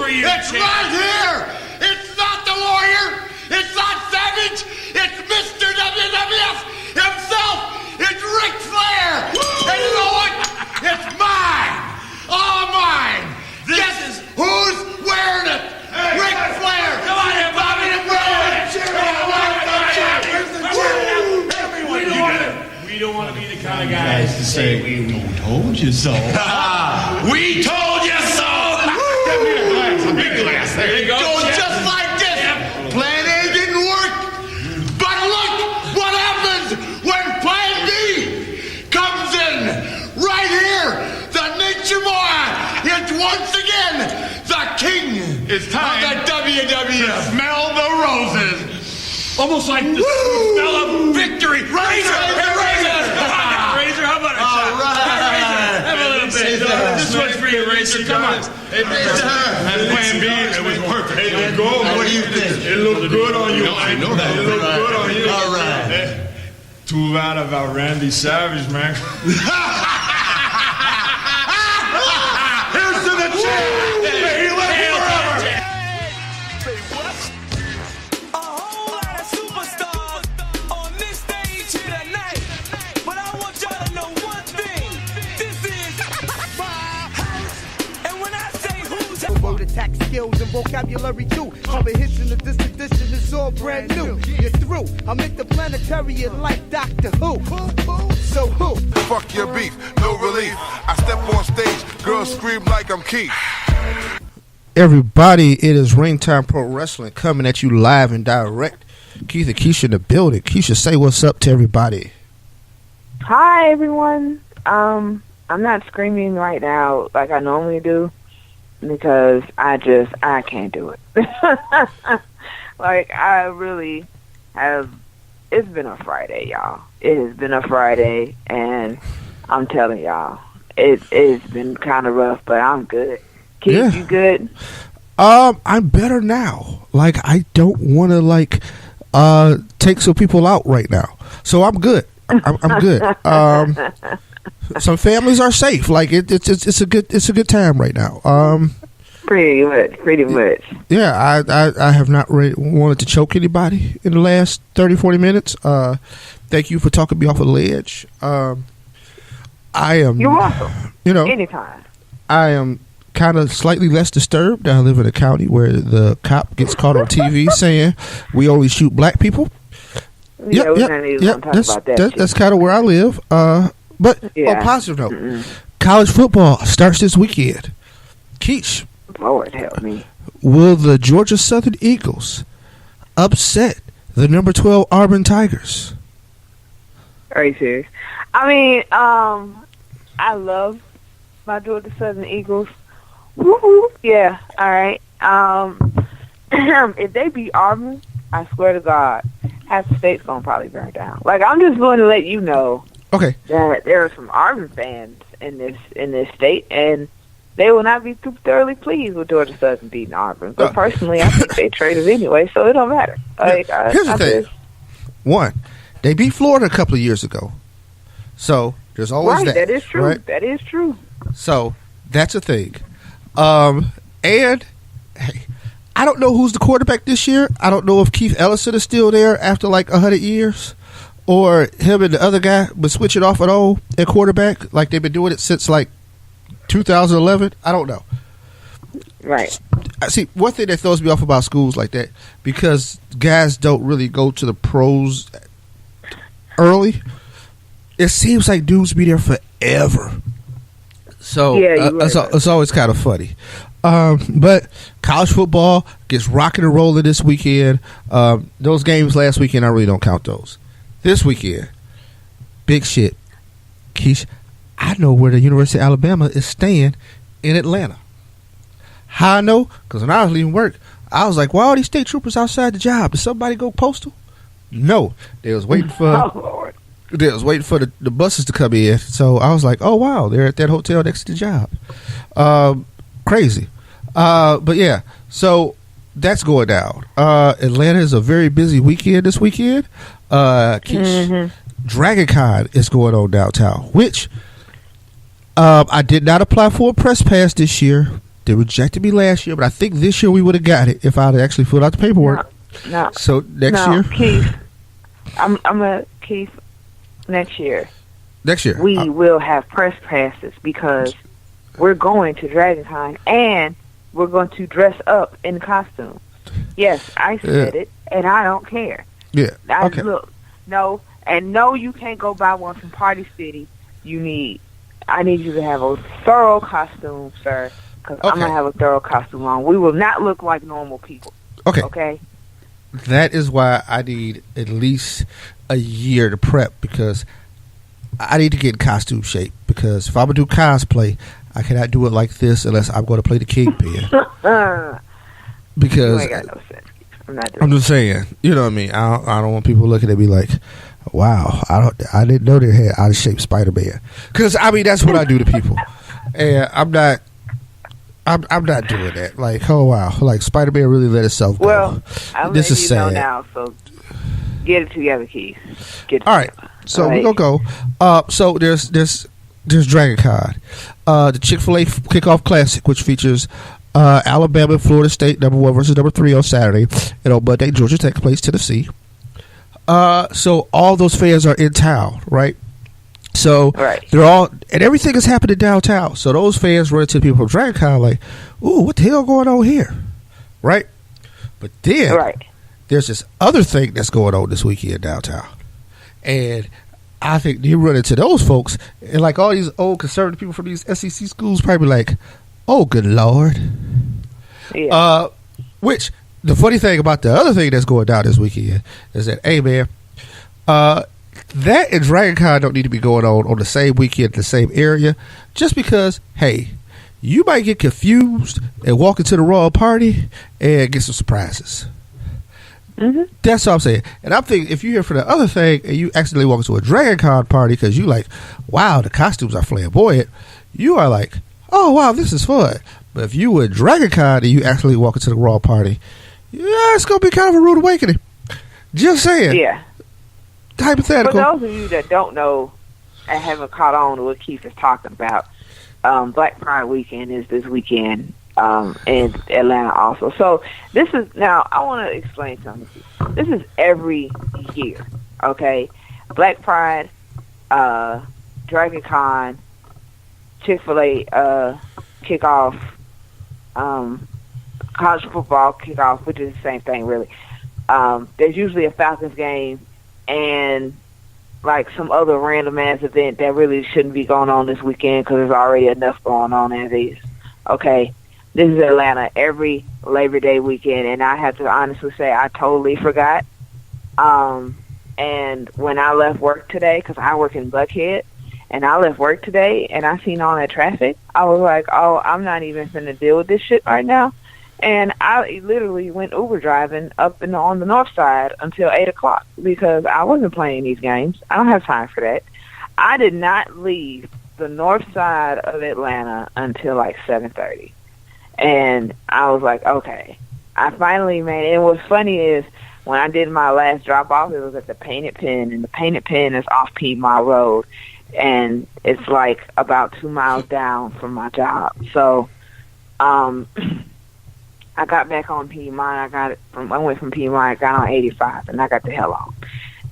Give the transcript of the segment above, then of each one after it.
for you. It's right here. It's not the Warrior. It's not Savage. It's Mr. WWF himself. It's Ric Flair. And you know what? It's mine. All mine. Guess who's wearing it? Ric Flair. Come on, Bobby the Braun. We don't want to be the kind of guys to say we told you so. We told you so. Get me a glass, a big glass. There you go. Just like this. Plan A didn't work. But look what happens when Plan B comes in. Right here, the Nature Boy is once again the king It's time of the WWF. Smell the roses. almost like the smell of victory. Razor, Razor, how about a shot? All right. Have a little bit. This one's for you, Razor. Come on. That's Plan B. It was working. It was gold. What do you think? It looked good on you. No, I know that. It looked good on you. All right. Too bad about Randy Savage, man. Here's to the champ. May he live forever. A whole lot of superstars on this stage here tonight. But I want y'all to know one thing. This is my house. And when I say who's Word attack skills and vocabulary too. Cover hits in this edition is all brand new. You're through. I'm interplanetary like Doctor Who. So who? Fuck your beef, no relief. I step on stage, girls scream like I'm Keith. Everybody, it is Ring Time Pro Wrestling coming at you live and direct. Keith and Keshia in the building. Keshia, say what's up to everybody. Hi, everyone. I'm not screaming right now like I normally do because I can't do it. Like, I really have. It's been a Friday, y'all. It has been a Friday, and I'm telling y'all, it's been kind of rough, but I'm good. Keith, Yeah. you good? I'm better now. Like, I don't want to take some people out right now, so I'm good. I'm good. Some families are safe. Like it's a good time right now. Pretty much. Yeah, I have not wanted to choke anybody in the last 30, 40 minutes. Thank you for talking me off a ledge. I am. You're welcome. Anytime. I am kind of slightly less disturbed. I live in a county where the cop gets caught on TV saying we only shoot black people. Yeah, we're going to talk about that. That's kind of where I live. But on a positive note, college football starts this weekend. Keish. Lord help me. Will the Georgia Southern Eagles upset the number 12 Auburn Tigers? Are you serious? I mean, I love my Georgia Southern Eagles. Woo-hoo. Yeah, all right. If they beat Auburn, I swear to God, half the state's going to probably burn down. Like, I'm just going to let you know that there are some Auburn fans in this state, and they will not be too thoroughly pleased with Georgia Southern beating Auburn. But personally, I think they traded anyway, so it don't matter. Like, here's the thing. One, they beat Florida a couple of years ago. So there's always that. That is true. Right? That is true. So that's a thing. And hey, I don't know who's the quarterback this year. I don't know if Keith Ellison is still there after like 100 years, or him and the other guy would switch it off at all at quarterback, like they've been doing it since like 2011. I don't know. Right. See, one thing that throws me off about schools like that, because guys don't really go to the pros early, it seems like dudes be there forever. So it's always kind of funny. But college football gets rocking and rolling this weekend. Those games last weekend, I really don't count those. This weekend, big shit. Keish, I know where the University of Alabama is staying in Atlanta. How I know? Because when I was leaving work, I was like, why are these state troopers outside the job? Did somebody go postal? No. They was waiting for the buses to come in. So I was like, oh, wow, they're at that hotel next to the job. Crazy. But yeah, so that's going down. Atlanta is a very busy weekend this weekend. Dragon Con is going on downtown, which I did not apply for a press pass this year. They rejected me last year, but I think this year we would have got it if I'd actually filled out the paperwork. No. So next year, Keith, Keith. Next year. Next year, we will have press passes because we're going to DragonCon and we're going to dress up in costumes. Yes, I said it, and I don't care. Yeah. Okay. Look, no, you can't go buy one from Party City. I need you to have a thorough costume, sir, because I'm going to have a thorough costume on. We will not look like normal people. Okay. Okay? That is why I need at least a year to prep, because I need to get in costume shape, because if I'm going to do cosplay, I cannot do it like this unless I'm going to play the Kingpin. Because you ain't got no sense. I'm just saying, you know what I mean? I don't want people looking at me like, wow, I didn't know they had out of shape Spider-Man. Because I mean, that's what I do to people, and I'm not doing that. Like, oh wow, like Spider-Man really let itself go. Well, I'm this is sad. Know now, so get it together, Keith. All right, so we're gonna go. So there's DragonCon, the Chick-fil-A Kickoff Classic, which features Alabama and Florida State, number 1 versus number 3 on Saturday, and on Monday Georgia Tech plays Tennessee. So all those fans are in town, right? So they're all, and everything is happening downtown. So those fans run into people from DragonCon like, ooh, what the hell going on here? Right? But then there's this other thing that's going on this weekend downtown. And I think you run into those folks, and like all these old conservative people from these SEC schools probably like, oh, good Lord. Yeah. Which, the funny thing about the other thing that's going down this weekend is that, hey, man, that and DragonCon don't need to be going on the same weekend, the same area, just because, hey, you might get confused and walk into the wrong party and get some surprises. Mm-hmm. That's what I'm saying. And I'm thinking, if you're here for the other thing and you accidentally walk into a DragonCon party because you like, wow, the costumes are flamboyant, you are like, oh, wow, this is fun. But if you were at DragonCon and you actually walk into the wrong party, yeah, it's going to be kind of a rude awakening. Just saying. Yeah. Hypothetical. For those of you that don't know and haven't caught on to what Keith is talking about, Black Pride weekend is this weekend in Atlanta also. So this is, now I want to explain something to you. This is every year, okay? Black Pride, DragonCon, Chick-fil-A kickoff, college football kickoff, which is the same thing really. There's usually a Falcons game and like some other random ass event that really shouldn't be going on this weekend because there's already enough going on as is. Okay, this is Atlanta every Labor Day weekend, and I have to honestly say I totally forgot. And when I left work today, because I work in Buckhead, and I left work today and I seen all that traffic, I was like, oh, I'm not even finna deal with this shit right now. And I literally went Uber driving up on the north side until 8 o'clock because I wasn't playing these games. I don't have time for that. I did not leave the north side of Atlanta until like 7:30. And I was like, okay. I finally made it. And what's funny is when I did my last drop-off, it was at the Painted Pen, and the Painted Pen is off Piedmont Road. And it's like about 2 miles down from my job. So, I got back on Piedmont. I went from Piedmont, I got on 85, and I got the hell on.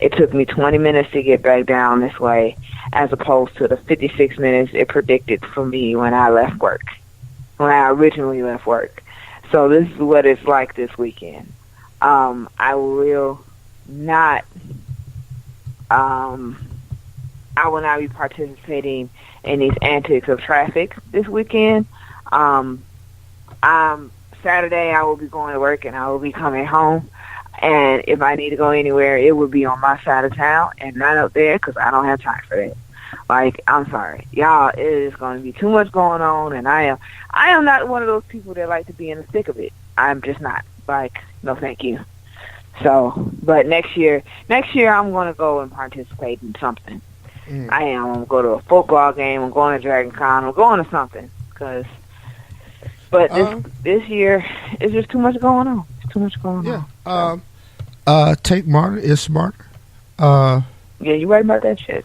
It took me 20 minutes to get back down this way, as opposed to the 56 minutes it predicted for me when I left work, when I originally left work. So this is what it's like this weekend. I will not be participating in these antics of traffic this weekend. Saturday I will be going to work and I will be coming home. And if I need to go anywhere, it would be on my side of town and not up there because I don't have time for that. Like, I'm sorry. Y'all, it is going to be too much going on, and I am not one of those people that like to be in the thick of it. I'm just not. Like, no thank you. So, but next year I'm going to go and participate in something. I am. I'm going to go to a football game. I'm going to DragonCon. I'm going to something. But this year, it's just too much going on. It's too much going on. Take Martin is smarter. Yeah, you right about that shit.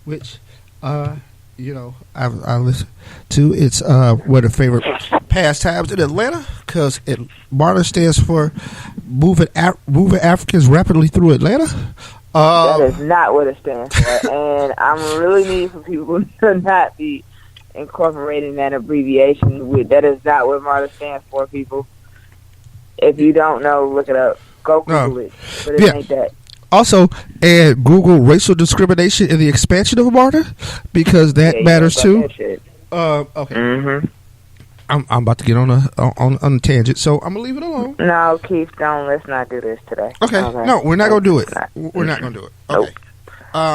Which you know, I listen to. It's one of the favorite pastimes in Atlanta because MARTA stands for moving Africans rapidly through Atlanta. That is not what it stands for, and I'm really needing for people to not be incorporating that abbreviation. That is not what MARTA stands for, people. If you don't know, look it up. Go Google it, but it ain't that. Also, and Google racial discrimination in the expansion of MARTA because that matters too. Okay. Mm-hmm. I'm about to get on a tangent, so I'm gonna leave it alone. No, Keith, let's not do this today. Okay. No, we're not gonna do it. We're not gonna do it. Okay.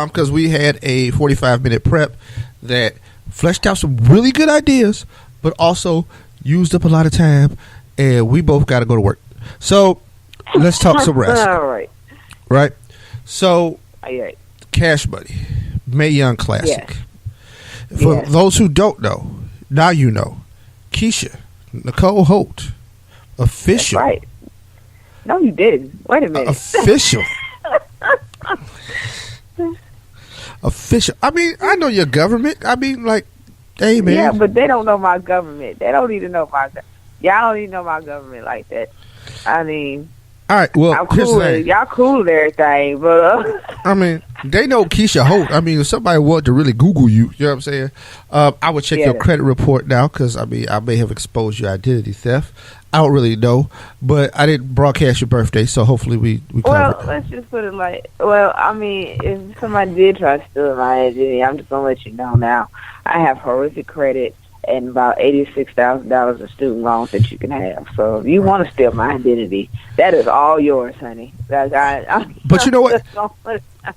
Because we had a 45-minute prep that fleshed out some really good ideas, but also used up a lot of time, and we both got to go to work. So let's talk some wrestling. All right. Right. So, Cash Money, Mae Young Classic. Yes. For those who don't know, now you know. Keshia, Nicole Holt, official. That's right. No, you didn't. Wait a minute. Official. Official. I mean, I know your government. I mean, like, hey, man. Yeah, but they don't know my government. They don't even know my government. Y'all don't even know my government like that. I mean... All right, well, I'm cool. Y'all cool with everything, but I mean, they know Keshia Holt. I mean, if somebody wanted to really Google you, you know what I'm saying? I would check your credit report now because I mean, I may have exposed your identity theft. I don't really know, but I didn't broadcast your birthday, so hopefully we well, let's just put it like, well, I mean, if somebody did try to steal my identity, I'm just gonna let you know now. I have horrific credit and about $86,000 of student loans that you can have. So if you want to steal my identity, that is all yours, honey. But you know what?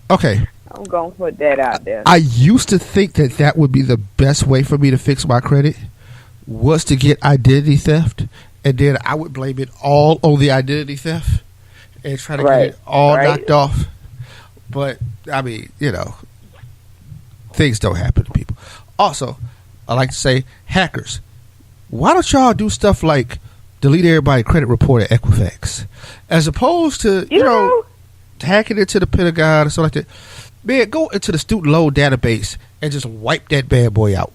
Okay. I'm going to put that out there. I used to think that would be the best way for me to fix my credit was to get identity theft, and then I would blame it all on the identity theft and try to get it all knocked off. But, I mean, you know, things don't happen to people. Also, I like to say, hackers, why don't y'all do stuff like delete everybody's credit report at Equifax as opposed to, you know, hacking into the Pentagon or something like that? Man, go into the student loan database and just wipe that bad boy out.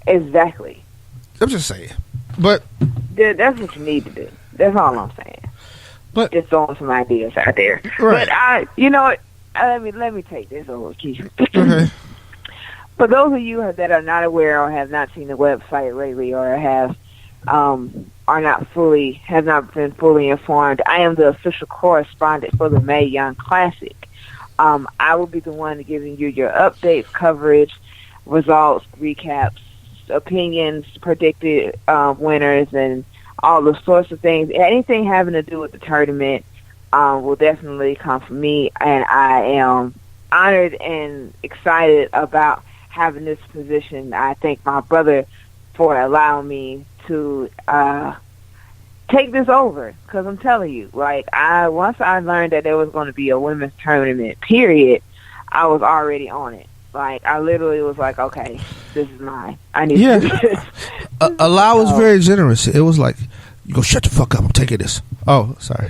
Exactly. I'm just saying. But that's what you need to do. That's all I'm saying. But just throwing some ideas out there. Right. But you know what? Let me take this over, Keith. Okay. For those of you that are not aware or have not seen the website lately or have not been fully informed, I am the official correspondent for the Mae Young Classic. I will be the one giving you your updates, coverage, results, recaps, opinions, predicted winners, and all the sorts of things. Anything having to do with the tournament will definitely come from me, and I am honored and excited about having this position. I thank my brother for allowing me to take this over, because I'm telling you, like, once I learned that there was going to be a women's tournament, period, I was already on it. Like, I literally was like, okay, this is mine. I need to do this. Allow was very generous. It was like, you go shut the fuck up, I'm taking this. Oh, sorry.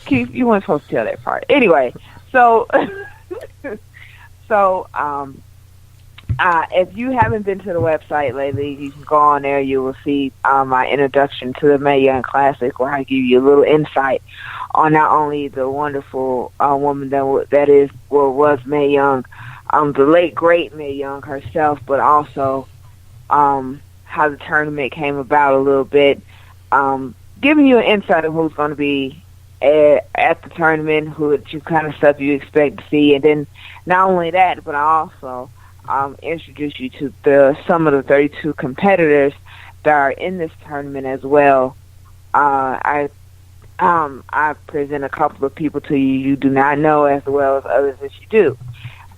Keith, you weren't supposed to tell that part. Anyway, so if you haven't been to the website lately, you can go on there. You will see my introduction to the Mae Young Classic, where I give you a little insight on not only the wonderful woman that was Mae Young, the late great Mae Young herself, but also how the tournament came about a little bit, giving you an insight of who's going to be at the tournament, who kind of stuff you expect to see, and then not only that, but I also introduce you to some of the 32 competitors that are in this tournament as well. I present a couple of people to you do not know, as well as others that you do.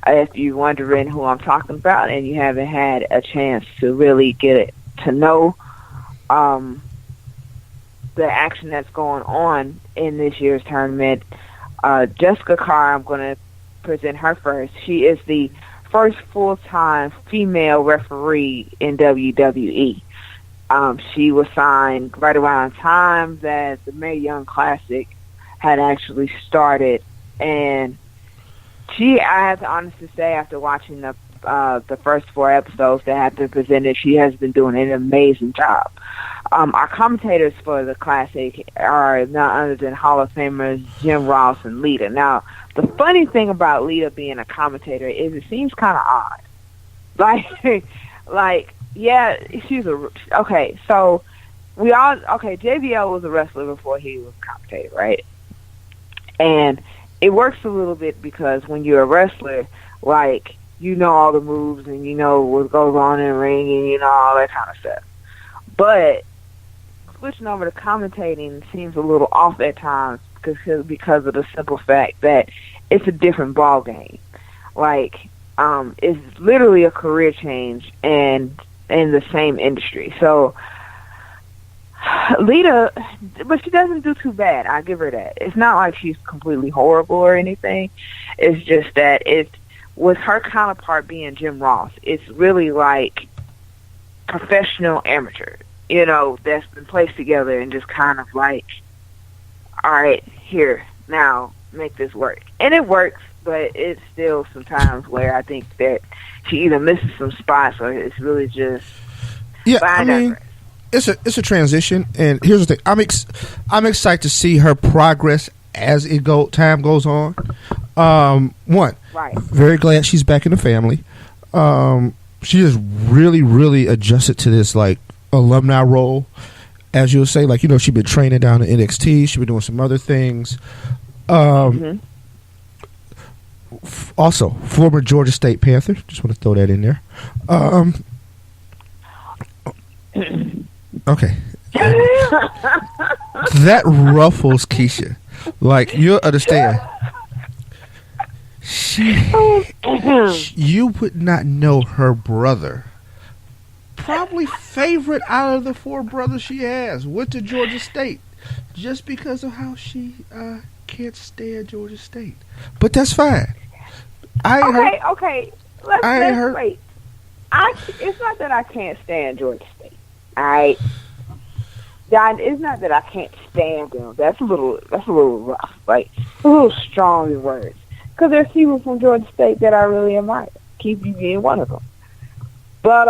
If you're wondering who I'm talking about and you haven't had a chance to really get to know the action that's going on in this year's tournament, Jessica Carr, I'm going to present her first. She is the first full-time female referee in WWE. She was signed right around the time that the Mae Young Classic had actually started, and I have to honestly say, after watching the first 4 episodes that have been presented, she has been doing an amazing job. Our commentators for the Classic are none other than Hall of Famers Jim Ross and Lita. Now, the funny thing about Lita being a commentator is it seems kind of odd. Yeah, okay, so JBL was a wrestler before he was a commentator, right? And it works a little bit because when you're a wrestler, you know all the moves and you know what goes on in the ring and you know all that kind of stuff. But switching over to commentating seems a little off at times because of the simple fact that it's a different ball game. It's literally a career change and in the same industry. So Lita, but she doesn't do too bad. I give her that. It's not like she's completely horrible or anything. It's just that with her counterpart being Jim Ross, it's really like professional amateur, that's been placed together and just kind of all right, here, now make this work. And it works, but it's still sometimes where I think that she either misses some spots or it's really just it's a transition, and here's the thing: I'm excited to see her progress as time goes on. Very glad she's back in the family. She has really, really adjusted to this alumni role, as you'll say. She's been training down at NXT. She's been doing some other things. Also, former Georgia State Panther. Just want to throw that in there. Okay. That ruffles Keshia. You'll understand. You would not know her brother. Probably favorite out of the 4 brothers she has. Went to Georgia State. Just because of how she can't stand Georgia State. But that's fine. Okay. Let's wait. It's not that I can't stand Georgia State. Alright. It's not that I can't stand them. That's a little rough. A little strong in words. Because there's people from Georgia State that I really admire. Keep you being one of them. But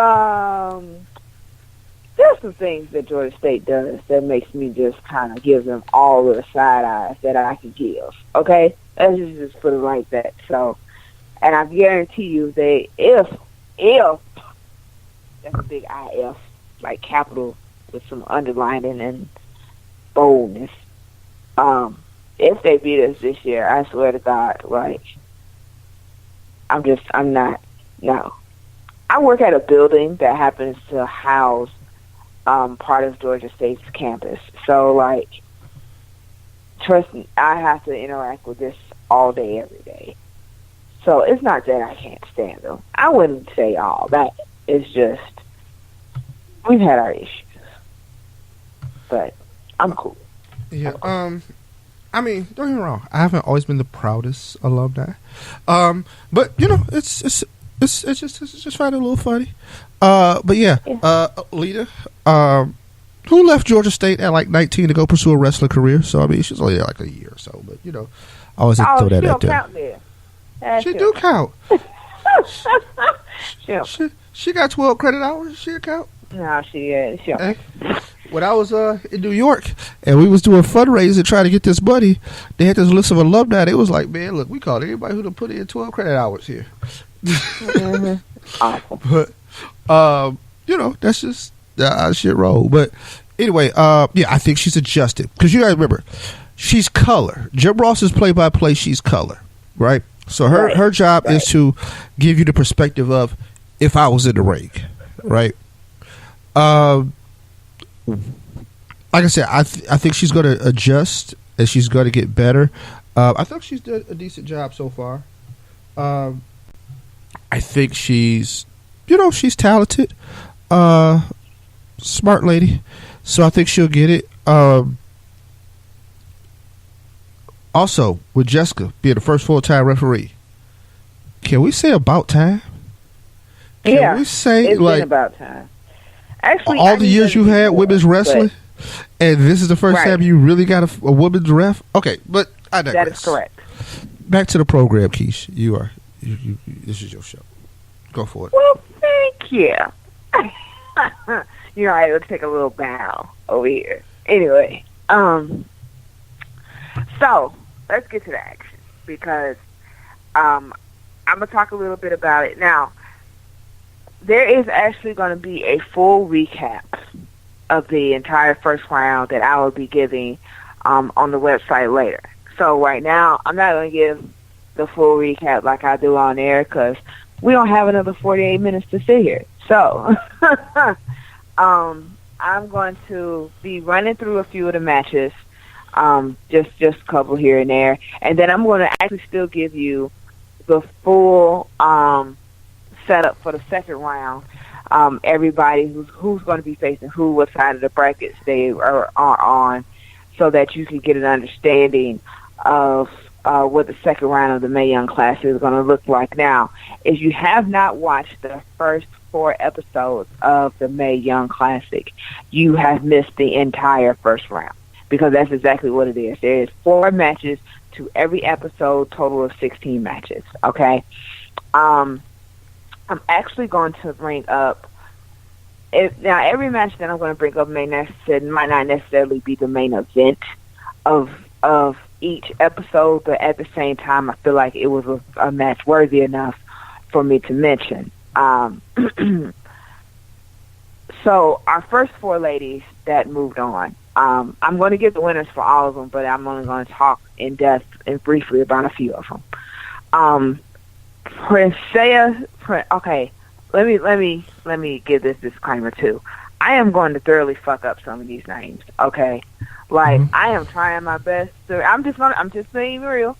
there's some things that Georgia State does that makes me just kind of give them all the side eyes that I can give. Okay? Let's just put it like that. So, and I guarantee you that if that's a big IF, capital with some underlining and boldness. If they beat us this year, I swear to God, I work at a building that happens to house part of Georgia State's campus. So, trust me, I have to interact with this all day, every day. So it's not that I can't stand them. I wouldn't say all that. It's just we've had our issues, but I'm cool. Yeah. Don't get me wrong. I haven't always been the proudest alumni, but it's just finding a little funny. But yeah. Lita, who left Georgia State at 19 to go pursue a wrestling career. So she's only there a year or so. But I always throw that out there. Count there. She do count. She got 12 credit hours. She count. No, she is. When I was in New York and we was doing fundraising trying to get this money, they had this list of alumni. They was like, man, look, we called anybody who done put in 12 credit hours here. Awesome. But that's just shit roll. But anyway, I think she's adjusted because you guys remember she's color. Jim Ross is play-by-play. She's color, right? So her job is to give you the perspective of if I was in the ring, right? Like I said, I think she's going to adjust and she's going to get better. I think she's done a decent job so far. I think she's talented, smart lady. So I think she'll get it. Also, with Jessica being the first full-time referee, can we say about time? Can we say it's been about time? Actually, all the years you had women's wrestling, and this is the first time you really got a women's ref? Okay, but I digress. That is correct. back to the program, Keish. You this is your show. Go for it. Well, thank you. You know, I would take a little bow over here. Anyway, so let's get to the action because I'm gonna talk a little bit about it now. There is actually going to be a full recap of the entire first round that I will be giving on the website later. So right now, I'm not going to give the full recap like I do on air because we don't have another 48 minutes to sit here. So I'm going to be running through a few of the matches, just a couple here and there, and then I'm going to actually still give you the full setup for the second round. Everybody who's going to be facing who, what side of the brackets they are on, so that you can get an understanding of what the second round of the Mae Young Classic is going to look like. Now, if you have not watched the first 4 episodes of the Mae Young Classic, you have missed the entire first round, because that's exactly what it is. There is 4 matches to every episode, total of 16 matches. Okay. I'm actually going to bring up now every match that I'm going to bring up might not necessarily be the main event of each episode, but at the same time, I feel like it was a match worthy enough for me to mention. So our first 4 ladies that moved on, I'm going to give the winners for all of them, but I'm only going to talk in depth and briefly about a few of them. Okay, let me give this disclaimer too. I am going to thoroughly fuck up some of these names. Okay, like I am trying my best. I'm just being real.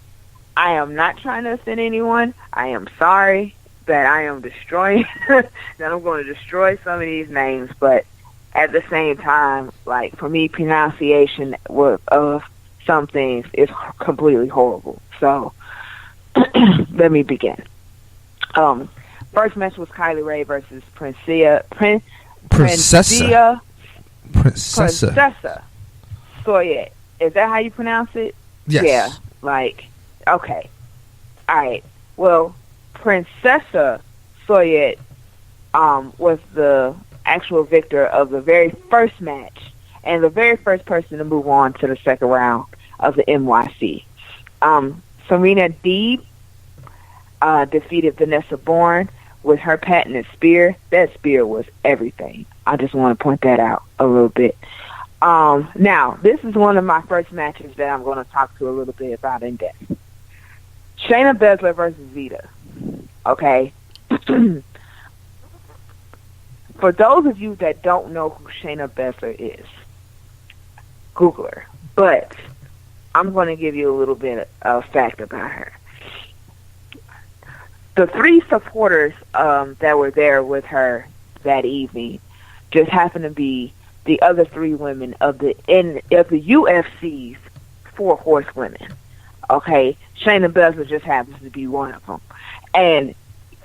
I am not trying to offend anyone. I am sorry that I am destroying that I'm going to destroy some of these names, but at the same time, like for me, pronunciation of some things is completely horrible. So let me begin. First match was Kylie Ray versus Princessa Soyet. Is that how you pronounce it? Yes. Yeah. Like, okay. All right. Well, Princessa Soyet was the actual victor of the very first match and the very first person to move on to the second round of the MYC. Serena Deeb defeated Vanessa Bourne with her patented spear. That spear was everything. I just want to point that out a little bit. Now, this is one of my first matches that I'm going to talk to a little bit about in depth. Shayna Baszler versus Vita. Okay? For those of you that don't know who Shayna Baszler is, Google her. But I'm going to give you a little bit of fact about her. The 3 supporters that were there with her that evening just happened to be the other 3 women of the UFC's 4 horsewomen. Okay, Shayna Baszler just happens to be one of them. And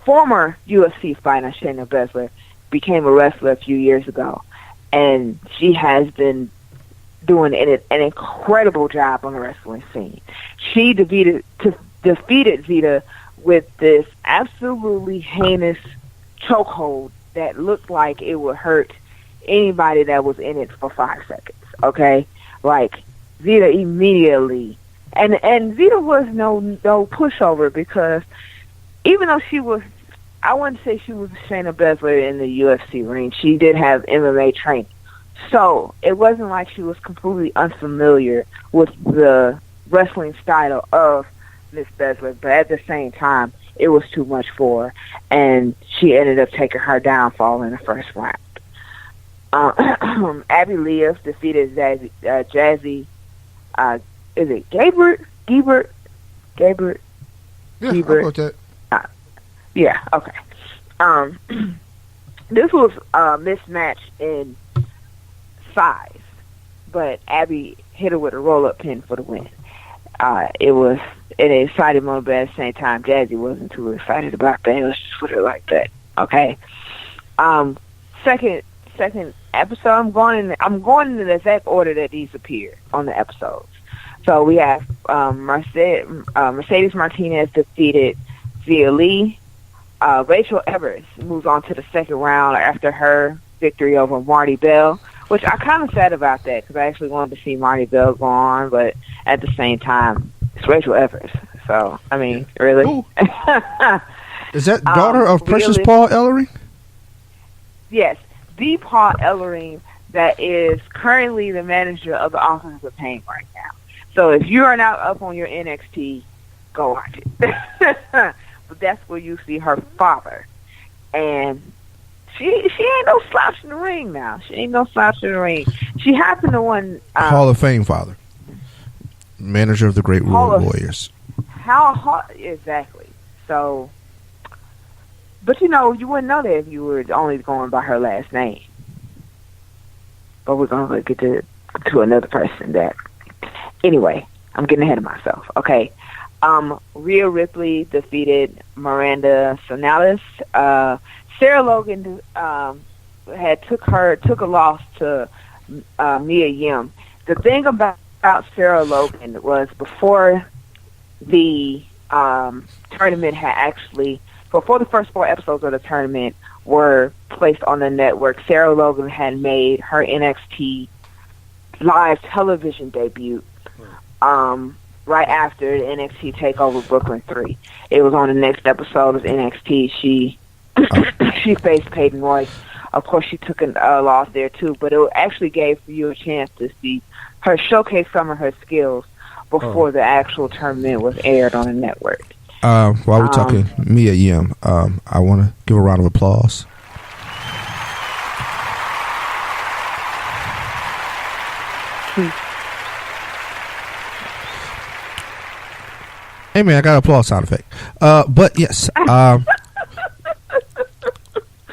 former UFC fighter Shayna Baszler became a wrestler a few years ago, and she has been doing an incredible job on the wrestling scene. She defeated Vita with this absolutely heinous chokehold that looked like it would hurt anybody that was in it for 5 seconds. Okay, like Vita immediately, and Vita was no pushover, because even though she was, I wouldn't say she was Shayna Baszler in the UFC ring, she did have MMA training, so it wasn't like she was completely unfamiliar with the wrestling style of Miss Baszler, but at the same time, it was too much for her, and she ended up taking her downfall in the first round. Abby Leah defeated Jazzy. Is it Gabert? Yeah, I wrote that. Yeah. Okay. This was a mismatch in size, but Abby hit her with a roll-up pin for the win. It was an exciting moment, but at the same time, Jazzy wasn't too excited about that. Let's just put it like that. Okay. Second episode, I'm going in the exact order that these appear on the episodes. So we have Mercedes Martinez defeated Zia Lee. Rachel Evers moves on to the second round after her victory over Marty Bell, which I kind of sad about that because I actually wanted to see Marty Bell go on, but at the same time, it's Rachel Evers. So, I mean, really? Is that daughter of Precious Paul Ellering? Yes, the Paul Ellering that is currently the manager of the Authors of Pain right now. So if you are not up on your NXT, go watch it. But that's where you see her father. And she ain't no slouch in the ring now. She ain't no slouch in the ring. She happened to win... Hall of Fame father. Manager of the Great World Warriors. Exactly. So... But, you know, you wouldn't know that if you were only going by her last name. But we're going to get to another person that... Anyway, I'm getting ahead of myself. Okay. Rhea Ripley defeated Miranda Sonales. Sarah Logan took a loss to Mia Yim. The thing about Sarah Logan was before the tournament had actually... Before the first 4 episodes of the tournament were placed on the network, Sarah Logan had made her NXT live television debut right after the NXT TakeOver Brooklyn 3. It was on the next episode of NXT. She faced Peyton Royce. Of course, she took a loss there, too, but it actually gave you a chance to see her showcase some of her skills before the actual tournament was aired on the network. While we're talking Mia Yim, I want to give a round of applause. Hey man, I got an applause sound effect. But yes,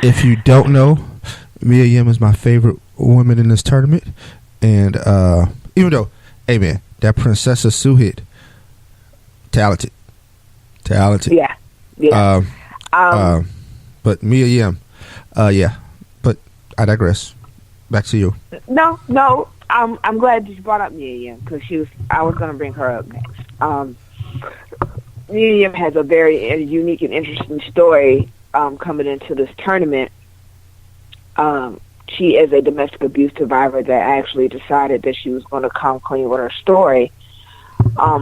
if you don't know, Mia Yim is my favorite woman in this tournament, and even though, hey man, that Princessa Suhit, talented. Yeah. But Mia Yim, yeah. But I digress. Back to you. No. I'm glad you brought up Mia Yim because I was going to bring her up next. Mia Yim has a very unique and interesting story coming into this tournament. She is a domestic abuse survivor that actually decided that she was going to come clean with her story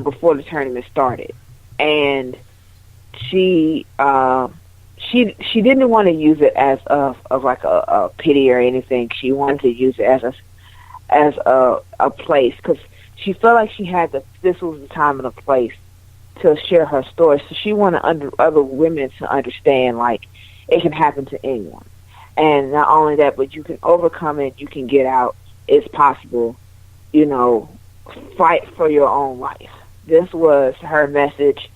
before the tournament started, and she didn't want to use it as like a pity or anything. She wanted to use it as a place because she felt like she had this was the time and the place to share her story. So she wanted other women to understand like it can happen to anyone, and not only that, but you can overcome it. You can get out. It's possible. You know, fight for your own life. This was her message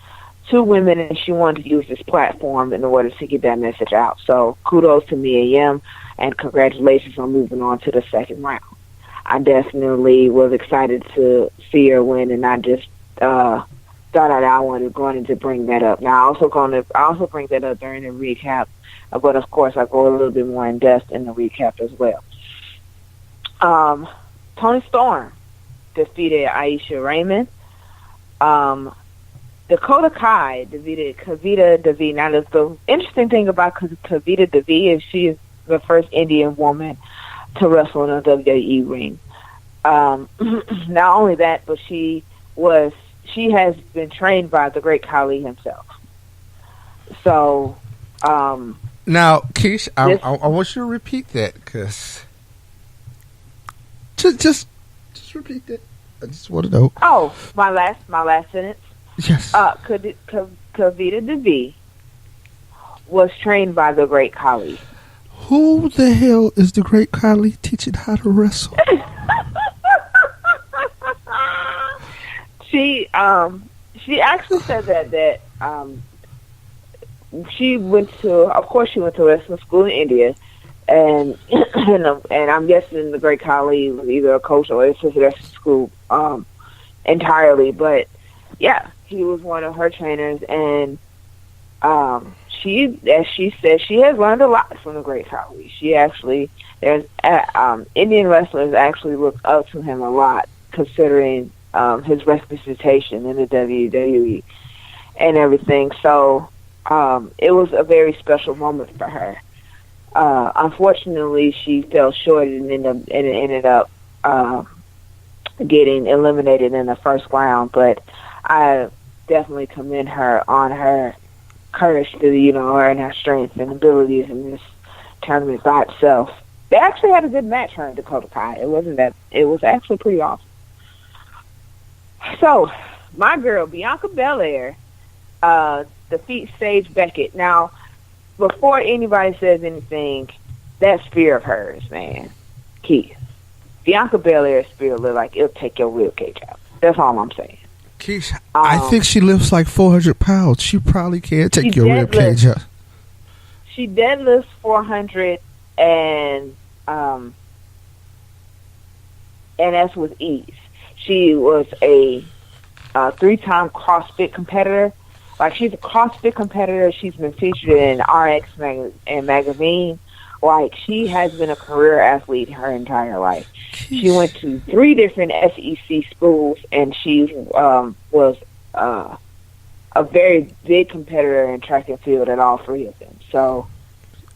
to women, and she wanted to use this platform in order to get that message out. So kudos to Mia Yim, and congratulations on moving on to the second round. I definitely was excited to see her win, and I just thought I wanted to bring that up. Now, I also bring that up during the recap, but of course I go a little bit more in depth in the recap as well. Toni Storm defeated Aisha Raymond. Dakota Kai defeated Kavita Devi. Now, the interesting thing about Kavita Devi is she is the first Indian woman to wrestle in a WWE ring. Not only that, but she has been trained by the great Khali himself. So, now, Keish, I want you to repeat that because just repeat that. I just want to know. Oh, my last sentence. Yes. Kavita Devi was trained by the great Khali. Who the hell is the great Khali teaching how to wrestle? She actually said that she went to wrestling school in India, and and I'm guessing the great Khali was either a coach or it's his wrestling school entirely, but yeah, he was one of her trainers, and as she said, she has learned a lot from the great Khali. Indian wrestlers actually look up to him a lot, considering his representation in the WWE and everything. So it was a very special moment for her. Unfortunately, she fell short and ended up getting eliminated in the first round. But I definitely commend her on her courage to, her and her strength and abilities in this tournament by itself. They actually had a good match, her and Dakota Kai. It was actually pretty awesome. So, my girl, Bianca Belair, defeats Sage Beckett. Now, before anybody says anything, that spear of hers, man, Keith. Bianca Belair's spear look like it'll take your ribcage out. That's all I'm saying. Keith, I think she lifts like 400 pounds. She probably can't take your ribcage out. She deadlifts 400 and that's with ease. She was a 3-time CrossFit competitor. Like, she's a CrossFit competitor. She's been featured in RX magazine. Like, she has been a career athlete her entire life. She went to 3 different SEC schools, and she was a very big competitor in track and field at all 3 of them. So,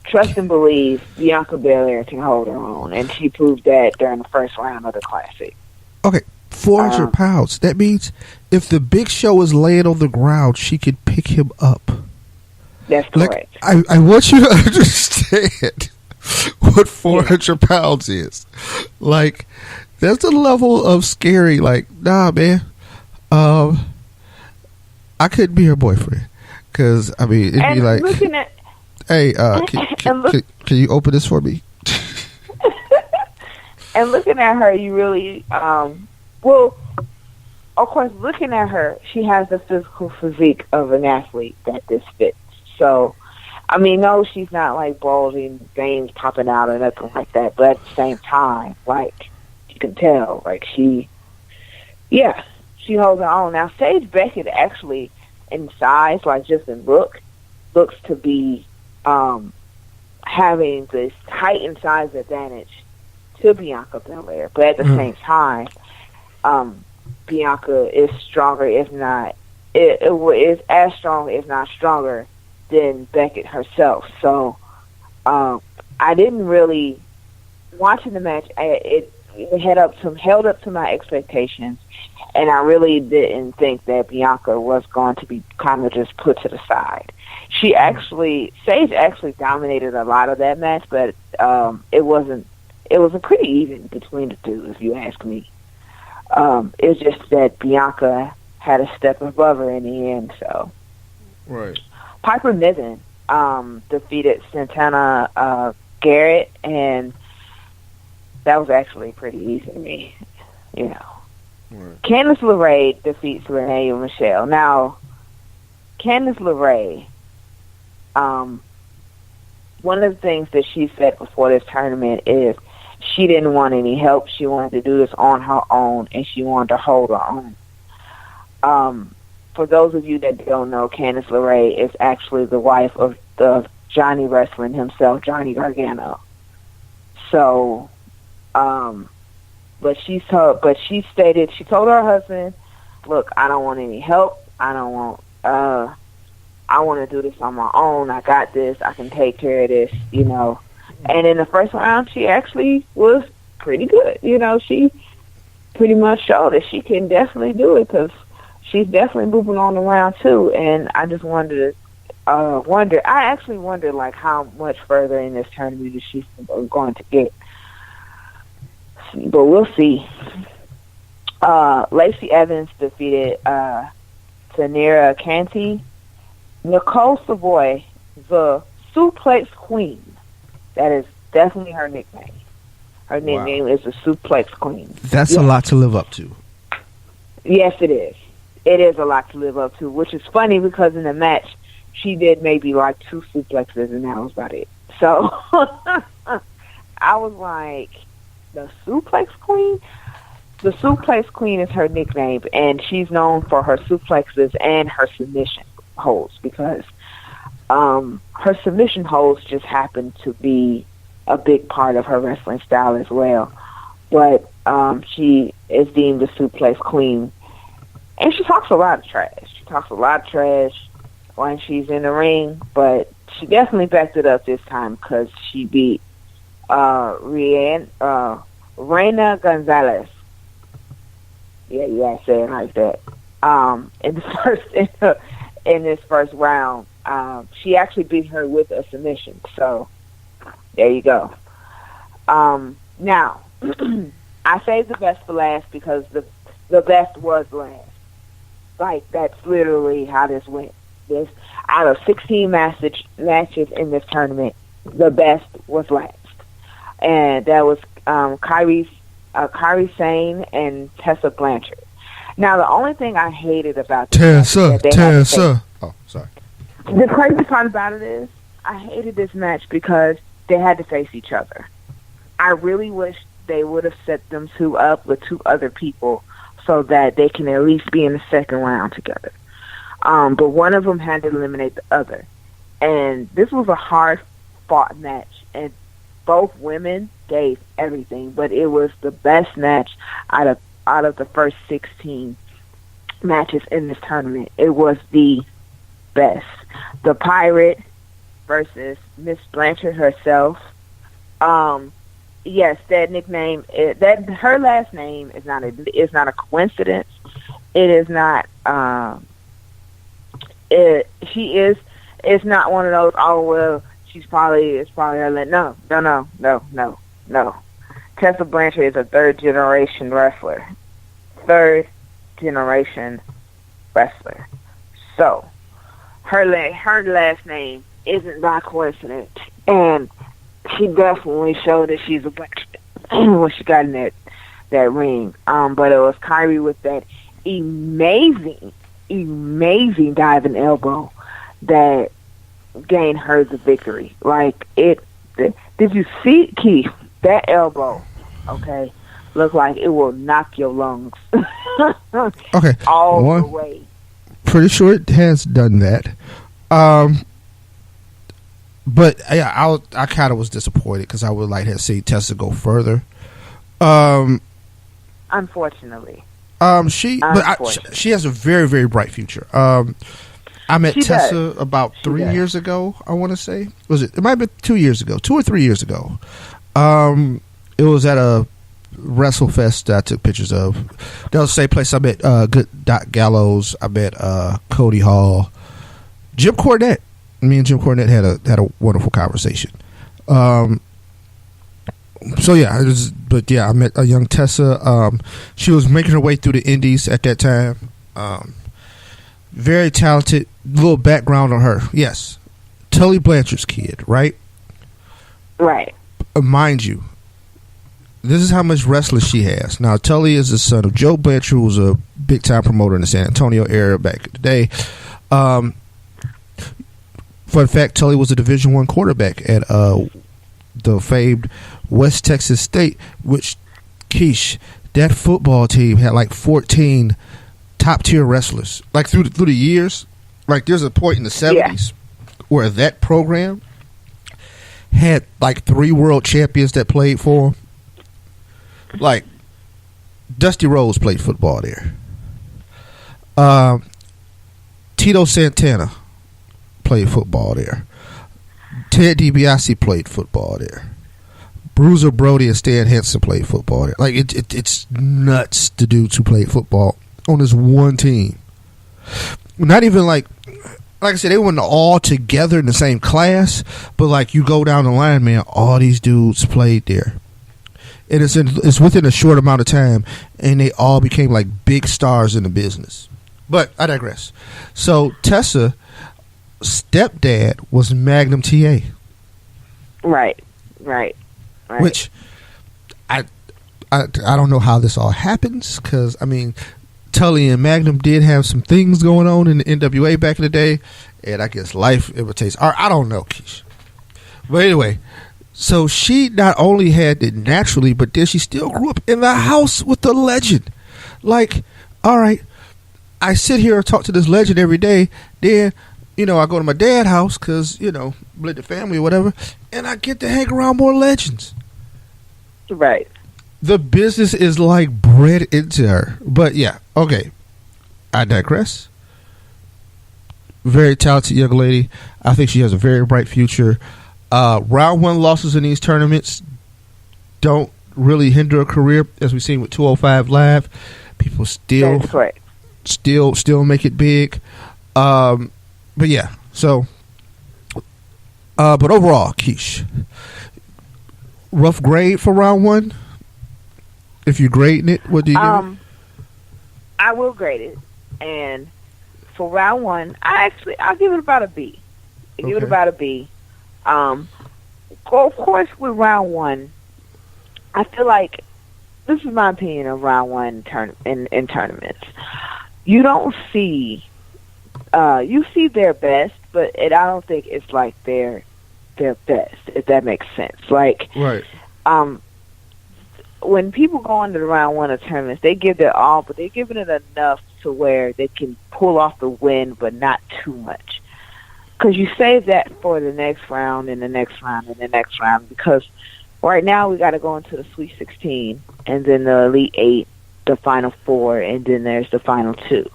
trust and believe Bianca Belair can hold her own, and she proved that during the first round of the Classic. Okay, 400 pounds. That means if the Big Show is laying on the ground, she could pick him up. That's correct. Like, I want you to understand what 400 pounds is. Like, that's the level of scary. Like, nah, man. I couldn't be her boyfriend. Because, I mean, it'd be like, hey, can you open this for me? And looking at her, you really, well, of course, looking at her, she has the physical physique of an athlete that this fits. So, I mean, no, she's not like bulging, veins popping out or nothing like that. But at the same time, like, you can tell, like, she holds her own. Now, Sage Beckett actually, in size, like just in looks to be having this heightened size advantage to Bianca Belair. But at the same time, Bianca is stronger, if not, it is as strong, if not stronger, than Beckett herself. So I didn't really, watching the match, it held up to my expectations, and I really didn't think that Bianca was going to be kind of just put to the side. Sage actually dominated a lot of that match, but it was pretty even between the two, if you ask me. It's just that Bianca had a step above her in the end. So, right. Piper Niven defeated Santana Garrett, and that was actually pretty easy to me. Right. Candice LeRae defeats Renee Michelle. Now, Candice LeRae, one of the things that she said before this tournament is she didn't want any help. She wanted to do this on her own, and she wanted to hold her own. For those of you that don't know, Candice LeRae is actually the wife of the Johnny Wrestling himself, Johnny Gargano. So, but she told her husband, "Look, I don't want any help. I want to do this on my own. I got this. I can take care of this, And in the first round, she actually was pretty good. She pretty much showed that she can definitely do it, because she's definitely moving on to round 2. And I just I actually wonder, like, how much further in this tournament is she going to get. But we'll see. Lacey Evans defeated Tanira Canty. Nicole Savoy, the Suplex Queen. That is definitely her nickname. Her nickname is the Suplex Queen. That's a lot to live up to. Yes, it is. It is a lot to live up to, which is funny because in the match, she did maybe like 2 suplexes, and that was about it. So, I was like, the Suplex Queen? The Suplex Queen is her nickname, and she's known for her suplexes and her submission holds, because her submission holds just happen to be a big part of her wrestling style as well. but she is deemed a suplex queen. And she talks a lot of trash. She talks a lot of trash when she's in the ring, but she definitely backed it up this time because she beat Reina Gonzalez. Yeah, say it like that. In this first round, she actually beat her with a submission. So there you go. Now, I saved the best for last because the best was last. Like, that's literally how this went. This out of 16 matches in this tournament, the best was last, and that was Kairi Sane and Tessa Blanchard. Now, the only thing I hated about this Tessa. Oh, sorry. The crazy part about it is I hated this match because they had to face each other. I really wish they would have set them two up with two other people so that they can at least be in the second round together. But one of them had to eliminate the other. And this was a hard-fought match, and both women gave everything, but it was the best match out of the first 16 matches in this tournament. It was the best. The Pirate versus Miss Blanchard herself. Yes, that nickname, her last name is not a coincidence. It is not. It's not one of those. Oh well, it's probably her. No. Tessa Blanchard is a third generation wrestler. So her last name isn't by coincidence, and she definitely showed that she's a Blanchard when she got in that ring. But it was Kairi with that amazing diving elbow that gained her the victory. Like did you see, Keith? That elbow, okay, looked like it will knock your lungs. Okay, all the way. Pretty sure it has done that. But yeah, I kind of was disappointed because I would like to see Tessa go further. Unfortunately. She has a very, very bright future. I met Tessa about 3 years ago, I want to say. It might have been 2 years ago, 2 or 3 years ago. It was at a WrestleFest that I took pictures of. That was the same place I met good Doc Gallows. I met Cody Hall, Jim Cornette. Me and Jim Cornette had a wonderful conversation. So yeah, I met a young Tessa. She was making her way through the indies at that time. Very talented. Little background on her. Yes, Tully Blanchard's kid, right? Right. Mind you, this is how much wrestling she has. Now, Tully is the son of Joe Blanchard, who was a big time promoter in the San Antonio area back in the day. Fun fact: Tully was a Division I quarterback at the famed West Texas State, which, Keish, that football team had like 14 top tier wrestlers. Like through the years, like there's a point in the 70s where that program had like 3 world champions that played for them. Like Dusty Rhodes played football there. Tito Santana played football there. Ted DiBiase played football there. Bruiser Brody and Stan Henson played football there. Like it's nuts the dudes who played football on this one team. Not even like I said, they weren't all together in the same class, but like you go down the line, man, all these dudes played there. And it's within a short amount of time, and they all became like big stars in the business. But I digress. So Tessa stepdad was Magnum TA. Right. Which I don't know how this all happens, because I mean Tully and Magnum did have some things going on in the NWA back in the day, and I guess life imitates art. I don't know, Keish. But anyway, so she not only had it naturally, but then she still grew up in the house with the legend. Like, all right, I sit here and talk to this legend every day. Then, I go to my dad's house because, blended family or whatever, and I get to hang around more legends. Right. The business is like bred into her. But yeah, okay. I digress. Very talented young lady. I think she has a very bright future. Round 1 losses in these tournaments don't really hinder a career, as we've seen with 205 Live. People still make it big. But yeah, so but overall, Keish, rough grade for round 1. If you're grading it, what do you give it? I will grade it, and for round 1, I'll give it about a B. I'll give it about a B. Of course, with round 1, I feel like this is my opinion of round 1 in tournaments. You don't see, you see their best, but I don't think it's like their best, if that makes sense. Like, right. When people go into the round 1 of tournaments, they give their all, but they're giving it enough to where they can pull off the win, but not too much. Because you save that for the next round and the next round and the next round. Because right now we got to go into the Sweet 16 and then the Elite 8, the Final 4, and then there's the Final 2.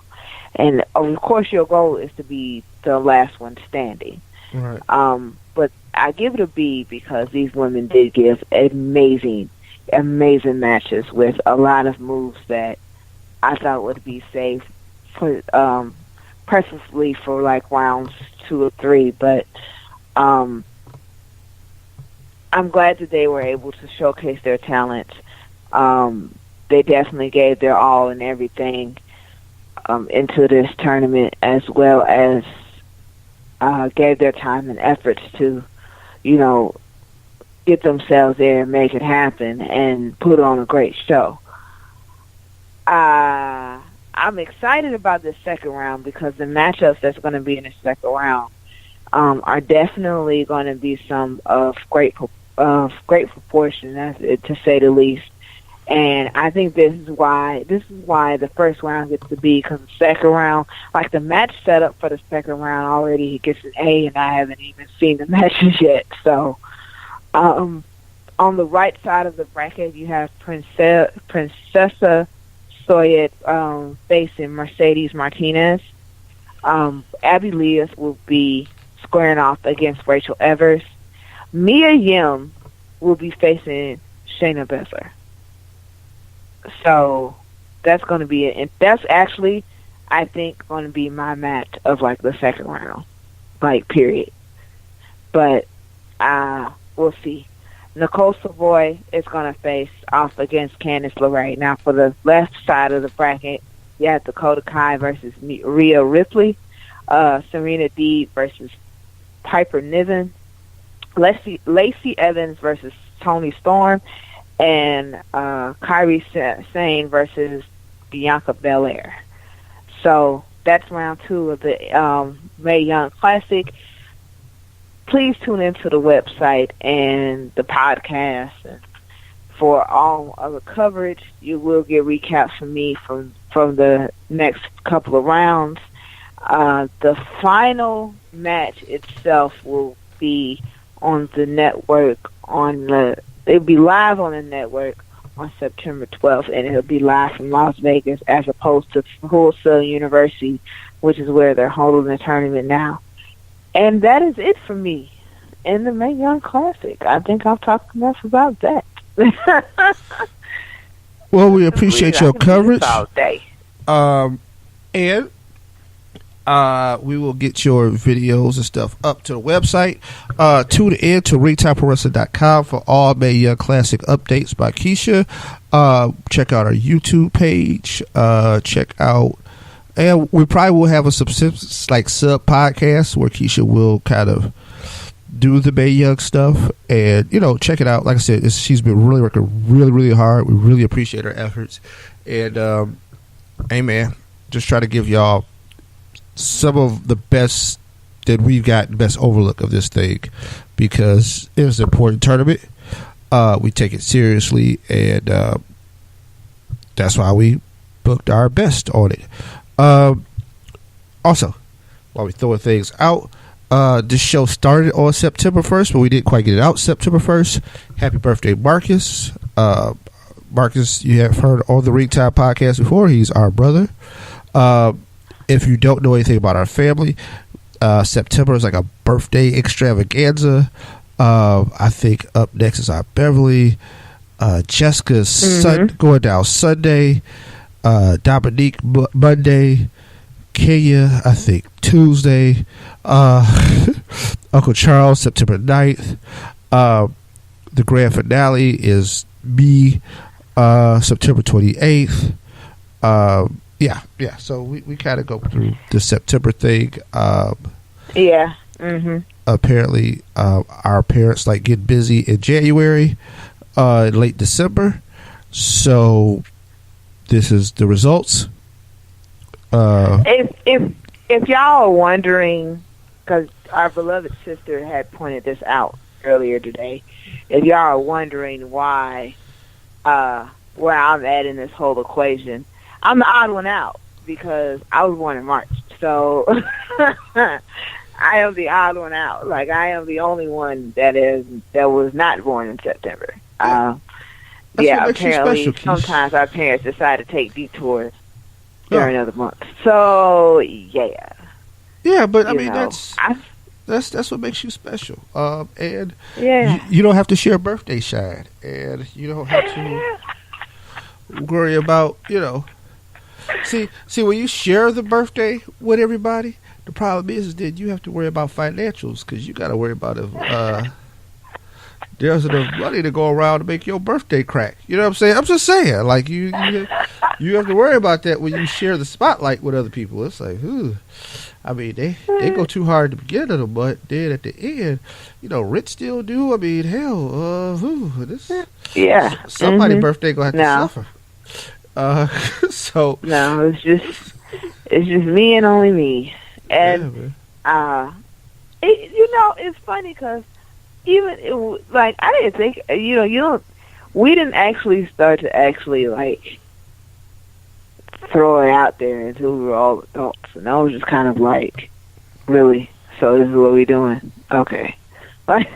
And of course your goal is to be the last one standing. Right. But I give it a B because these women did give amazing matches with a lot of moves that I thought would be safe for preferably for like rounds 2 or 3, but I'm glad that they were able to showcase their talent. They definitely gave their all and everything into this tournament, as well as gave their time and efforts to, get themselves there and make it happen and put on a great show. I'm excited about this second round because the matchups that's going to be in the second round are definitely going to be some of great proportion, to say the least. And I think this is why the first round gets to B, because the second round, like the match setup for the second round already gets an A, and I haven't even seen the matches yet. So, on the right side of the bracket, you have Princesa Soyet facing Mercedes Martinez. Abby Leas will be squaring off against Rachel Evers. Mia Yim will be facing Shayna Baszler. So that's going to be that's actually, I think, going to be my match of like the second round, like period. But we'll see. Nicole Savoy is going to face off against Candice LeRae. Now, for the left side of the bracket, you have Dakota Kai versus Rhea Ripley, Serena Deeb versus Piper Niven, Lacey Evans versus Toni Storm, and Kairi Sane versus Bianca Belair. So that's round 2 of the Mae Young Classic. Please tune into the website and the podcast. And for all of the coverage, you will get recaps from me from the next couple of rounds. The final match itself will be on the network it'll be live on the network on September 12th, and it'll be live from Las Vegas as opposed to Full Sail University, which is where they're holding the tournament now. And that is it for me in the Mae Young Classic. I think I've talked enough about that. Well, we appreciate your coverage. All day. And we will get your videos and stuff up to the website. Tune in to ringtimeprowrestling.com for all Mae Young Classic updates by Keshia. Check out our YouTube page. Check out, and we probably will have a sub podcast where Keshia will kind of do the Mae Young stuff, and check it out. Like I said, she's been really working really hard. We really appreciate her efforts, and hey man, just try to give y'all some of the best that we've got, best overlook of this thing, because it was an important tournament. We take it seriously, and that's why we booked our best on it. Also, while we throwing things out, this show started on September 1st, but we didn't quite get it out September 1st. Happy birthday, Marcus. Marcus, you have heard on the Ring Time podcast before. He's our brother. If you don't know anything about our family, September is like a birthday extravaganza. I think up next is our Beverly. Jessica's going down Sunday. Dominique Monday. Kenya, I think Tuesday. Uncle Charles, September 9th. The grand finale is me, September 28th. Yeah. So we kind of go through the September thing. Yeah. Mm-hmm. Apparently, our parents like get busy in January, late December. So this is the results. If y'all are wondering, because our beloved sister had pointed this out earlier today, if y'all are wondering why, where I'm at in this whole equation, I'm the odd one out because I was born in March, so I am the odd one out. Like, I am the only one that was not born in September. Apparently sometimes our parents decide to take detours during other months. So yeah, but I mean that's what makes you special. And you don't have to share birthday shine, and you don't have to worry about See, when you share the birthday with everybody, the problem is that you have to worry about financials because you got to worry about if there's enough money to go around to make your birthday crack. You know what I'm saying? I'm just saying, like you have to worry about that when you share the spotlight with other people. It's like, I mean, they go too hard at the beginning, but then at the end, rich still do. I mean, hell, somebody's birthday gonna have to suffer. So no, it's just me and only me, and it's funny because even like I didn't think we didn't actually start to like throw it out there until we were all adults, and I was just kind of like, really? So this is what we doing? Okay, like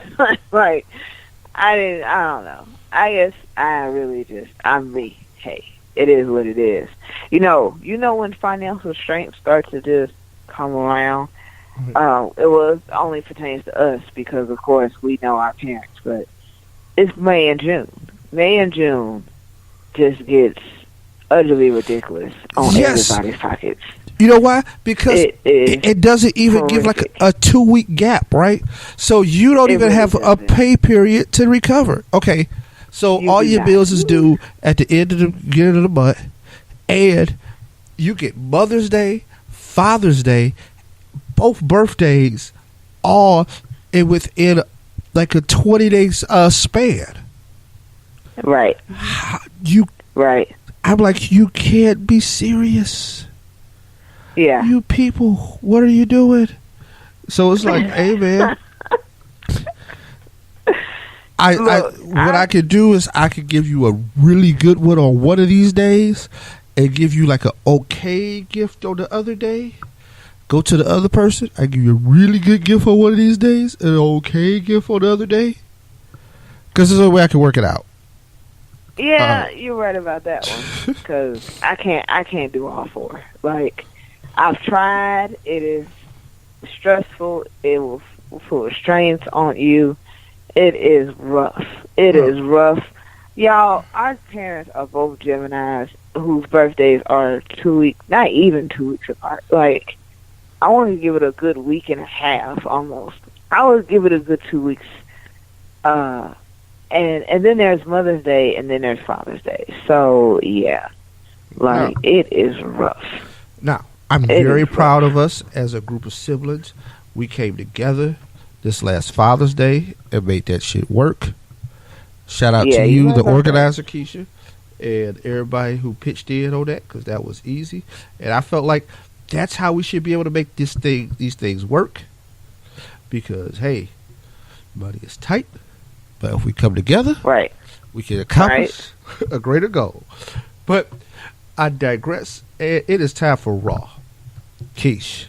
I don't know. I guess I really I'm me. Hey, it is what it is. You know when financial strength starts to just come around. It was only pertains to us because, of course, we know our parents. But it's May and June. May and June just gets utterly ridiculous on everybody's pockets. You know why? Because it doesn't even give like a 2-week gap, right? So you don't even have a pay period to recover. Okay, so all your bills is due at the end of the beginning of the month, and you get Mother's Day, Father's Day, both birthdays, all within like a 20-day span. Right. Right. I'm like, you can't be serious. Yeah. You people, what are you doing? So it's like, hey man, what I could do is I could give you a really good one on one of these days, and give you like an okay gift on the other day. Go to the other person. I give you a really good gift on one of these days, and an okay gift on the other day. Because there's a way I can work it out. Yeah, you're right about that one. Because I can't do all four. Like, I've tried. It is stressful. It will put restraints on you. It is rough. It is rough. Y'all, our parents are both Geminis whose birthdays are 2 weeks, not even 2 weeks apart. Like, I want to give it a good week and a half almost. I would give it a good 2 weeks. And then there's Mother's Day, and then there's Father's Day. So, yeah. Like, it is rough. Now, I'm very proud of us as a group of siblings. We came together this last Father's Day and made that shit work. Shout out to you, the organizer, Keshia, and everybody who pitched in on that, because that was easy. And I felt like that's how we should be able to make these things work. Because, hey, money is tight, but if we come together, we can accomplish a greater goal. But I digress. It is time for Raw. Keish.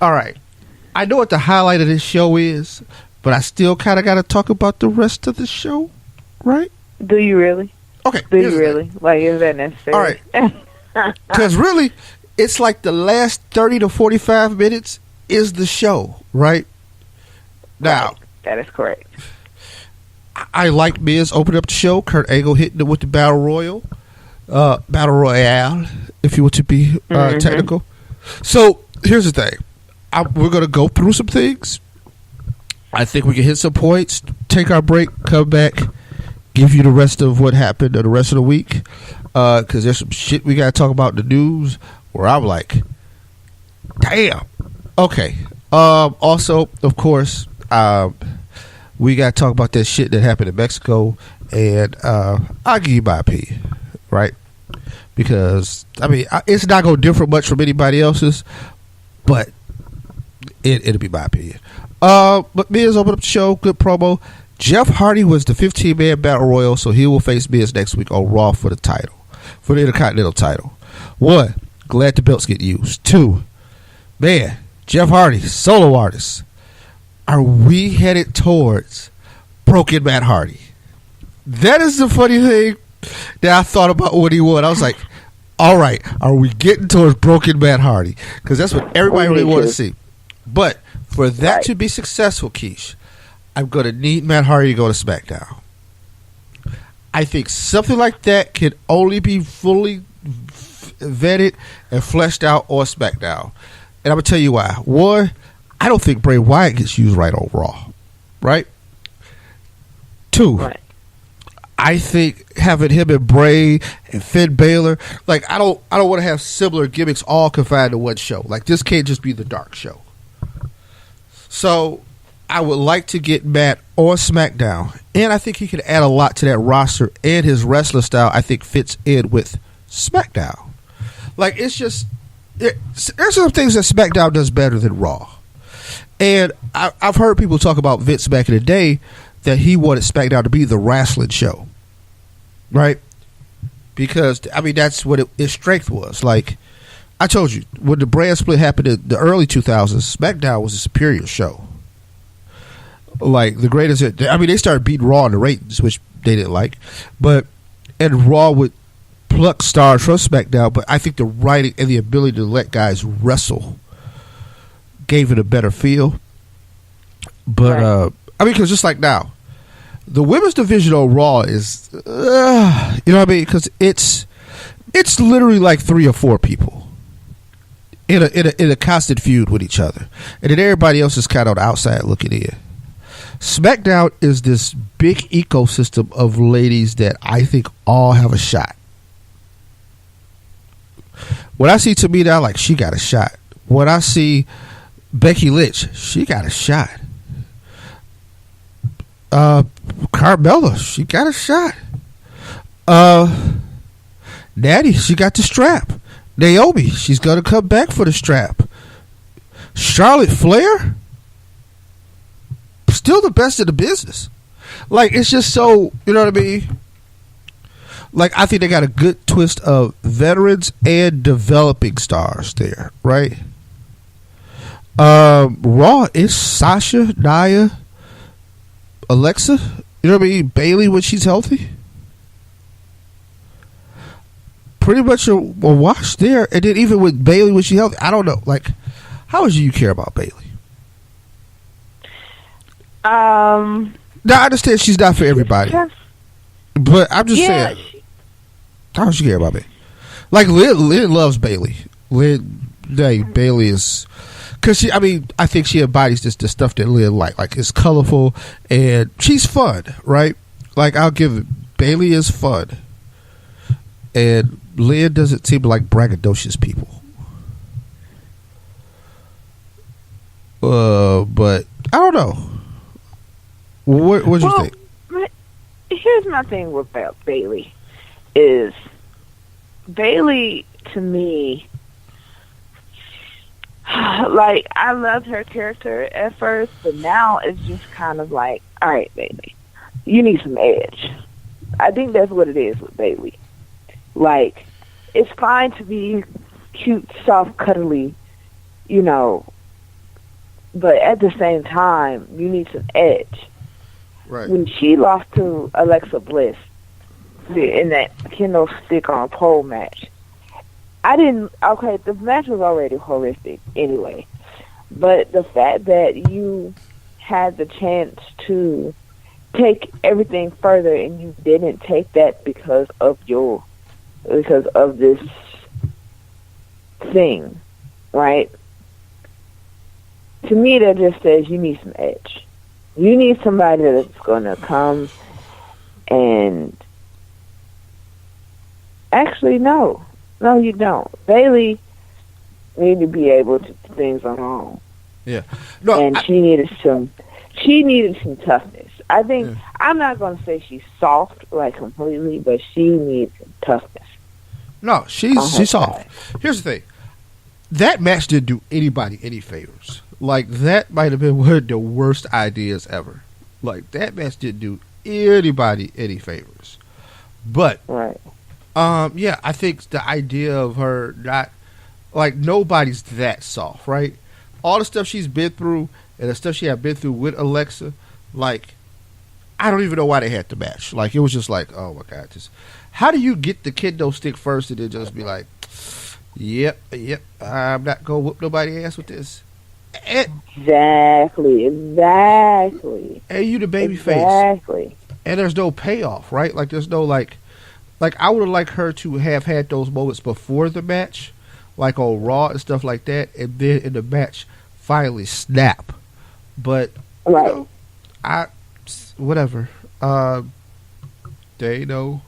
All right. I know what the highlight of this show is, but I still kind of got to talk about the rest of the show, right? Do you really? Okay. Do you really? Like, is that necessary? All right. Because really, it's like the last 30 to 45 minutes is the show, right? Now, Right. That is correct. I like Miz opening up the show. Kurt Angle hitting it with the Battle Royale, if you want to be technical. So here's the thing: we're gonna go through some things. I think we can hit some points, take our break, come back, give you the rest of what happened or the rest of the week, because there's some shit we gotta talk about in the news where I'm like, damn. Okay. Also, of course, we got to talk about that shit that happened in Mexico, and I'll give you my opinion, right? Because, I mean, it's not going to differ much from anybody else's, but it'll be my opinion. But Miz opened up the show, good promo. Jeff Hardy was the 15-man Battle Royal, so he will face Miz next week on Raw for the title, for the Intercontinental title. 1, glad the belts get used. 2, man, Jeff Hardy, solo artist. Are we headed towards Broken Matt Hardy? That is the funny thing that I thought about when he won. I was like, all right, are we getting towards Broken Matt Hardy? Because that's what everybody really wants to see. But for that to be successful, Keish, I'm going to need Matt Hardy to go to SmackDown. I think something like that can only be fully vetted and fleshed out on SmackDown. And I'm going to tell you why. 1, I don't think Bray Wyatt gets used right on Raw. Right? 2, I think having him and Bray and Finn Balor, like I don't want to have similar gimmicks all confined to one show. Like this can't just be the dark show. So I would like to get Matt on SmackDown, and I think he can add a lot to that roster, and his wrestling style I think fits in with SmackDown. Like it's just there's some things that SmackDown does better than Raw. And I've heard people talk about Vince back in the day that he wanted SmackDown to be the wrestling show, right? Because, I mean, that's what its strength was. Like, I told you, when the brand split happened in the early 2000s, SmackDown was a superior show. Like, the greatest, I mean, they started beating Raw in the ratings, which they didn't like. And Raw would pluck stars from SmackDown, but I think the writing and the ability to let guys wrestle gave it a better feel. But I mean, because just like now, the women's division on Raw is you know what I mean, because it's literally like 3 or 4 people in a constant feud with each other, and then everybody else is kind of on the outside looking in. SmackDown is this big ecosystem of ladies that I think all have a shot. When I see Tamina, like, she got a shot. When I see Becky Lynch, she got a shot. Carmella, she got a shot. Natty, she got the strap. Naomi, she's gonna come back for the strap. Charlotte Flair, still the best in the business. Like, it's just so, you know what I mean? Like, I think they got a good twist of veterans and developing stars there, right? Raw is Sasha, Nia, Alexa, you know what I mean? Bailey when she's healthy. Pretty much a wash there. And then even with Bailey when she's healthy, I don't know. Like, how much do you care about Bailey? Now, I understand she's not for everybody. But I'm just saying, how much you care about Bailey? Like, Lynn loves Bailey. Bailey is... Because I think she embodies the stuff that Lynn like. Like, it's colorful and she's fun, right? Like, I'll give it. Bailey is fun. And Lynn doesn't seem like braggadocious people. But I don't know. What do you think? Here's my thing with Bailey. Is Bailey, to me, like, I loved her character at first, but now it's just kind of like, all right, Bailey, you need some edge. I think that's what it is with Bailey. Like, it's fine to be cute, soft, cuddly, you know, but at the same time, you need some edge. Right. When she lost to Alexa Bliss, in that kendo stick on pole match. The match was already horrific anyway, but the fact that you had the chance to take everything further and you didn't take that because of this thing, right? To me, that just says you need some edge. You need somebody that's going to come and actually, no, you don't. Bayley needed to be able to do things on her own. Yeah, she needed some toughness. I think I'm not going to say she's soft like completely, but she needs some toughness. No, she's soft. Here's the thing: that match didn't do anybody any favors. Like, that might have been one of the worst ideas ever. Like, that match didn't do anybody any favors. But, right. I think the idea of her not, like, nobody's that soft, right? All the stuff she's been through and the stuff she had been through with Alexa, like, I don't even know why they had the match. Like, it was just like, oh my God, how do you get the kendo stick first and then just be like, yep, I'm not going to whoop nobody's ass with this? Exactly. And you the baby face. Exactly. And there's no payoff, right? Like, there's no, like I would have liked her to have had those moments before the match, like on Raw and stuff like that, and then in the match finally snap. But, right. Whatever. They know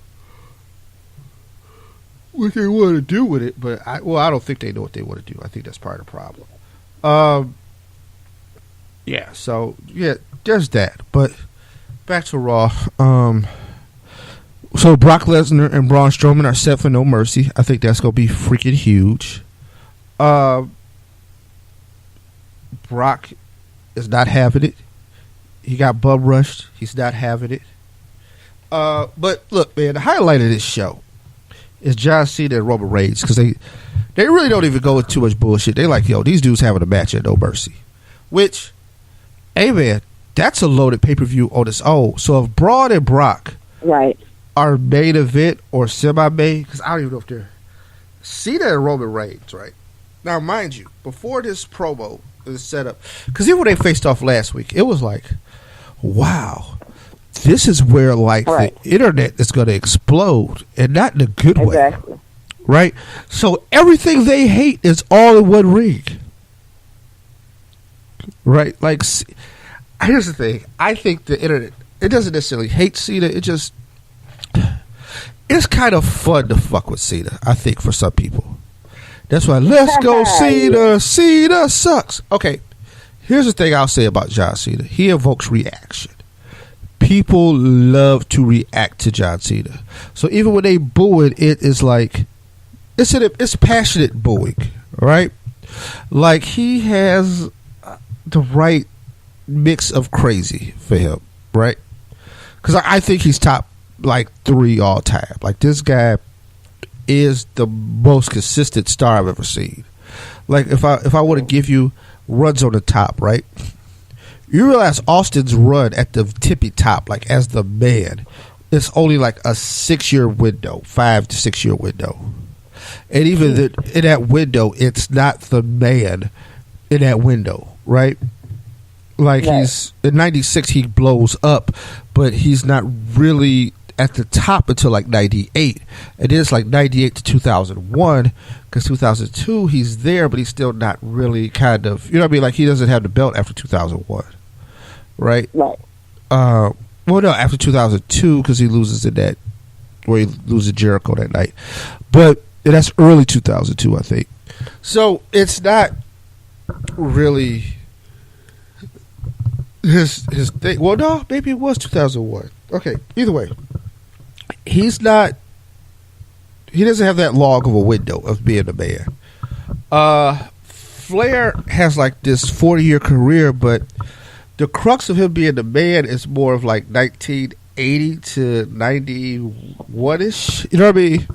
what they want to do with it, but I don't think they know what they want to do. I think that's part of the problem. There's that. But back to Raw. So Brock Lesnar and Braun Strowman are set for No Mercy. I think that's gonna be freaking huge. Brock is not having it. He got bum rushed. He's not having it. But look, man, the highlight of this show is John Cena and Roman Reigns, because they really don't even go with too much bullshit. They like, yo, these dudes having a match at No Mercy. Which, hey man, that's a loaded pay-per-view on its own. So if Braun and Brock are main event or semi-main, because I don't even know if they're Cena and Roman Reigns, right? Now, mind you, before this promo is set up, because even when they faced off last week, it was like, wow, this is where the internet is going to explode, and not in a good way. Right? So everything they hate is all in one ring. Right? Like, here's the thing. I think the internet, it doesn't necessarily hate Cena. It's kind of fun to fuck with Cena, I think, for some people. That's why, let's go Cena. Cena sucks. Okay, here's the thing I'll say about John Cena. He evokes reaction. People love to react to John Cena. So even when they boo it is like, it's passionate booing, right? Like, he has the right mix of crazy for him, right? Because I think he's top 3 all time. Like, this guy is the most consistent star I've ever seen. Like, if I want to give you runs on the top, right? You realize Austin's run at the tippy top, like as the man, it's only like a 6-year window, 5 to 6 year window. And even in that window, it's not the man in that window, right? Like, he's in 96, he blows up, but he's not really at the top until like 98. And then it's like 98 to 2001, because 2002 he's there, but he's still not really kind of, you know what I mean? Like, he doesn't have the belt after 2001, right? Well, no, after 2002, because he loses in that, where he loses Jericho that night. But that's early 2002, I think. So it's not really his thing. Well, no, maybe it was 2001. Okay, either way, he doesn't have that long of a window of being a man. Flair has like this 40-year career, but the crux of him being the man is more of like 1980 to 91-ish. You know what I mean?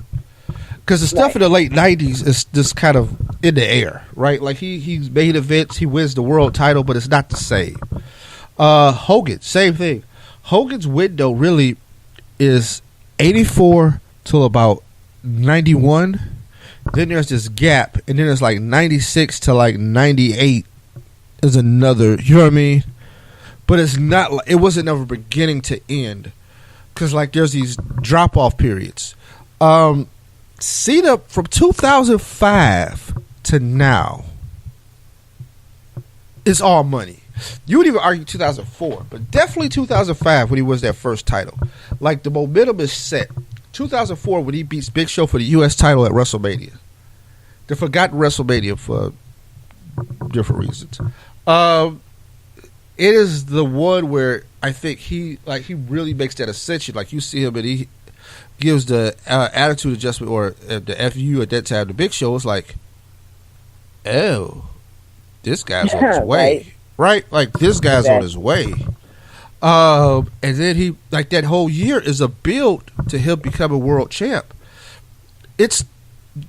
Because the stuff in the late 90s is just kind of in the air, right? Like, he's made events, he wins the world title, but it's not the same. Hogan, same thing. Hogan's window really is '84 till about '91. Then there's this gap, and then it's like '96 to like '98 is another. You know what I mean? But it's not. It wasn't ever beginning to end, because like there's these drop off periods. Cena from 2005 to now is all money. You would even argue 2004, but definitely 2005 when he was that first title. Like the momentum is set. 2004 when he beats Big Show for the U.S. title at WrestleMania. The forgotten WrestleMania for different reasons. It is the one where I think he really makes that ascension. Like you see him and he gives the attitude adjustment or the FU at that time. The Big Show was like, oh, this guy's on his way. Right? Like this guy's on his way. And then he, like that whole year is a build to him becoming world champ. It's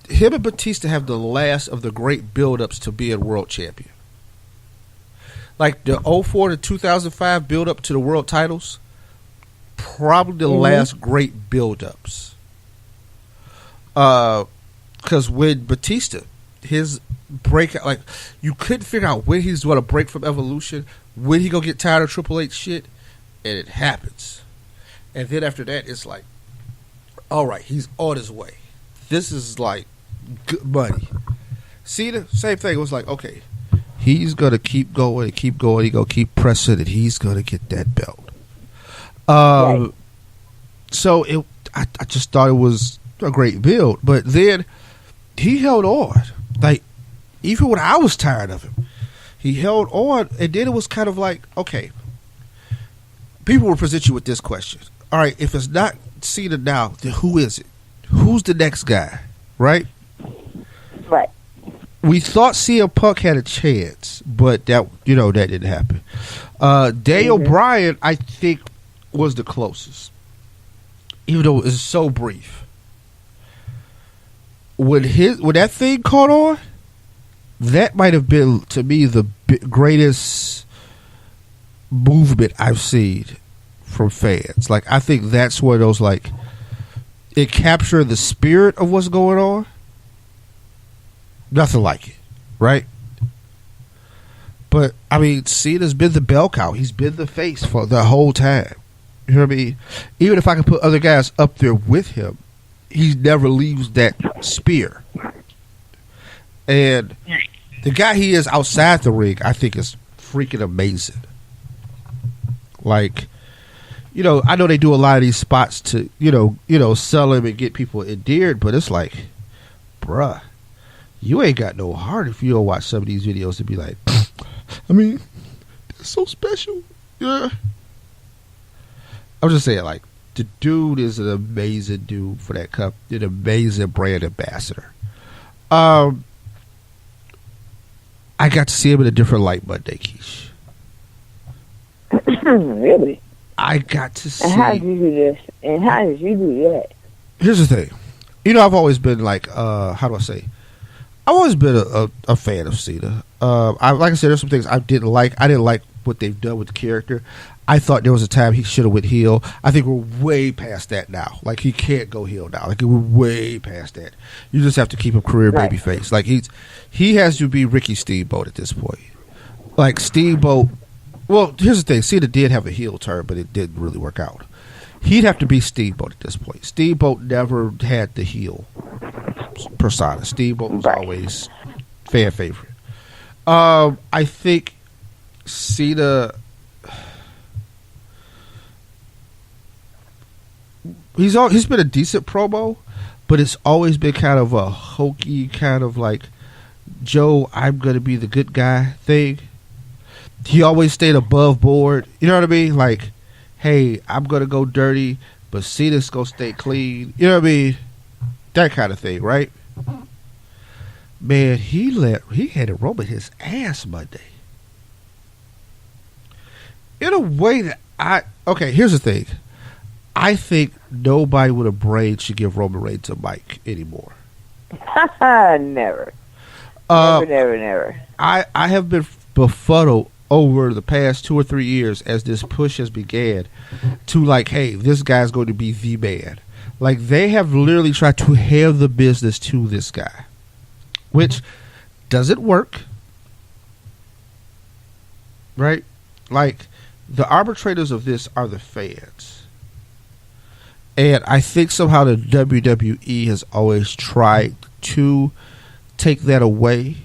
him and Batista have the last of the great build-ups to being world champion. Like the 04 to 2005 build-up to the world titles, probably the last great build-ups. Because with Batista, his breakout, like you couldn't figure out when he's going to break from Evolution, when he gonna get tired of Triple H shit, and it happens. And then after that, it's like, all right, he's on his way. This is like good money. Cena, same thing. It was like, okay, he's gonna keep going and keep going. He's gonna keep pressing, and he's gonna get that belt. So I just thought it was a great build, but then he held on. Like even when I was tired of him, he held on, and then it was kind of like, okay, people will present you with this question. All right, if it's not Cena now, then who is it? Who's the next guy? Right? Right. We thought CM Punk had a chance, but that didn't happen. Daniel Bryan, I think, was the closest, even though it was so brief. When that thing caught on, that might have been to me the greatest movement I've seen from fans. Like I think that's where those like it captured the spirit of what's going on. Nothing like it, right? But I mean, Cena's been the bell cow. He's been the face for the whole time. You know what I mean? Even if I can put other guys up there with him, he never leaves that spear. And the guy he is outside the ring, I think, is freaking amazing. Like, I know they do a lot of these spots to, sell him and get people endeared, but it's like, bruh, you ain't got no heart if you don't watch some of these videos and be like, I mean, it's so special. Yeah. I'm just saying, like, the dude is an amazing dude for that cup, an amazing brand ambassador. I got to see him in a different light Monday, Keish. Really? I got to see. And how did you do this? And how did you do that? Here's the thing. I've always been like, how do I say? I've always been a fan of Cena. Like I said, there's some things I didn't like. I didn't like what they've done with the character. I thought there was a time he should have went heel. I think we're way past that now. Like he can't go heel now. Like we're way past that. You just have to keep him career babyface. Like he has to be Ricky Steamboat at this point. Like Steamboat. Well, here's the thing. Cena did have a heel turn, but it didn't really work out. He'd have to be Steamboat at this point. Steamboat never had the heel persona. Steamboat was always fan favorite. I think Cena. He's been a decent promo, but it's always been kind of a hokey, kind of like Joe, I'm gonna be the good guy thing. He always stayed above board. You know what I mean? Like, hey, I'm gonna go dirty, but Cena's gonna stay clean. You know what I mean? That kind of thing, right? Man, he handed Roman his ass Monday. In a way that here's the thing. I think nobody with a brain should give Roman Reigns a mic anymore. Never. Never. I have been befuddled over the past 2 or 3 years as this push has began to like, hey, this guy's going to be the man. Like, they have literally tried to hand the business to this guy, which doesn't work. Right? Like, the arbitrators of this are the fans. And I think somehow the WWE has always tried to take that away.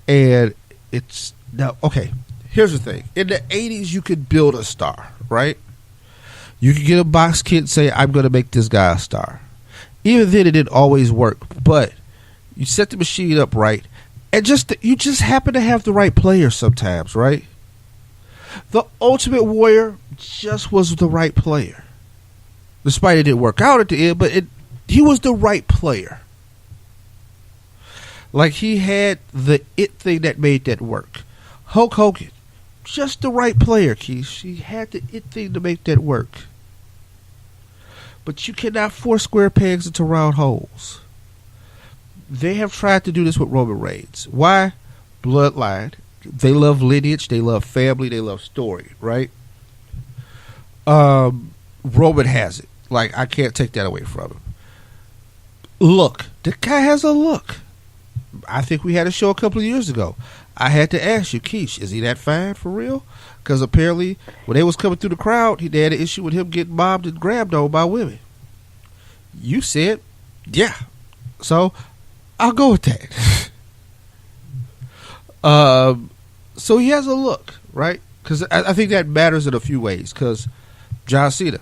And it's now, okay, here's the thing. In the 80s, you could build a star, right? You could get a box kit and say, I'm going to make this guy a star. Even then, it didn't always work. But you set the machine up right. And you just happen to have the right player sometimes, right? The Ultimate Warrior just was the right player. Despite it didn't work out at the end, but he was the right player. Like, he had the it thing that made that work. Hulk Hogan, just the right player, Keith. He had the it thing to make that work. But you cannot force square pegs into round holes. They have tried to do this with Roman Reigns. Why? Bloodline. They love lineage. They love family. They love story, right? Roman has it. Like, I can't take that away from him. Look. The guy has a look. I think we had a show a couple of years ago. I had to ask you, Keish, is he that fine for real? Because apparently, when they was coming through the crowd, they had an issue with him getting mobbed and grabbed on by women. You said, yeah. So, I'll go with that. So he has a look, right? Because I think that matters in a few ways. Because John Cena,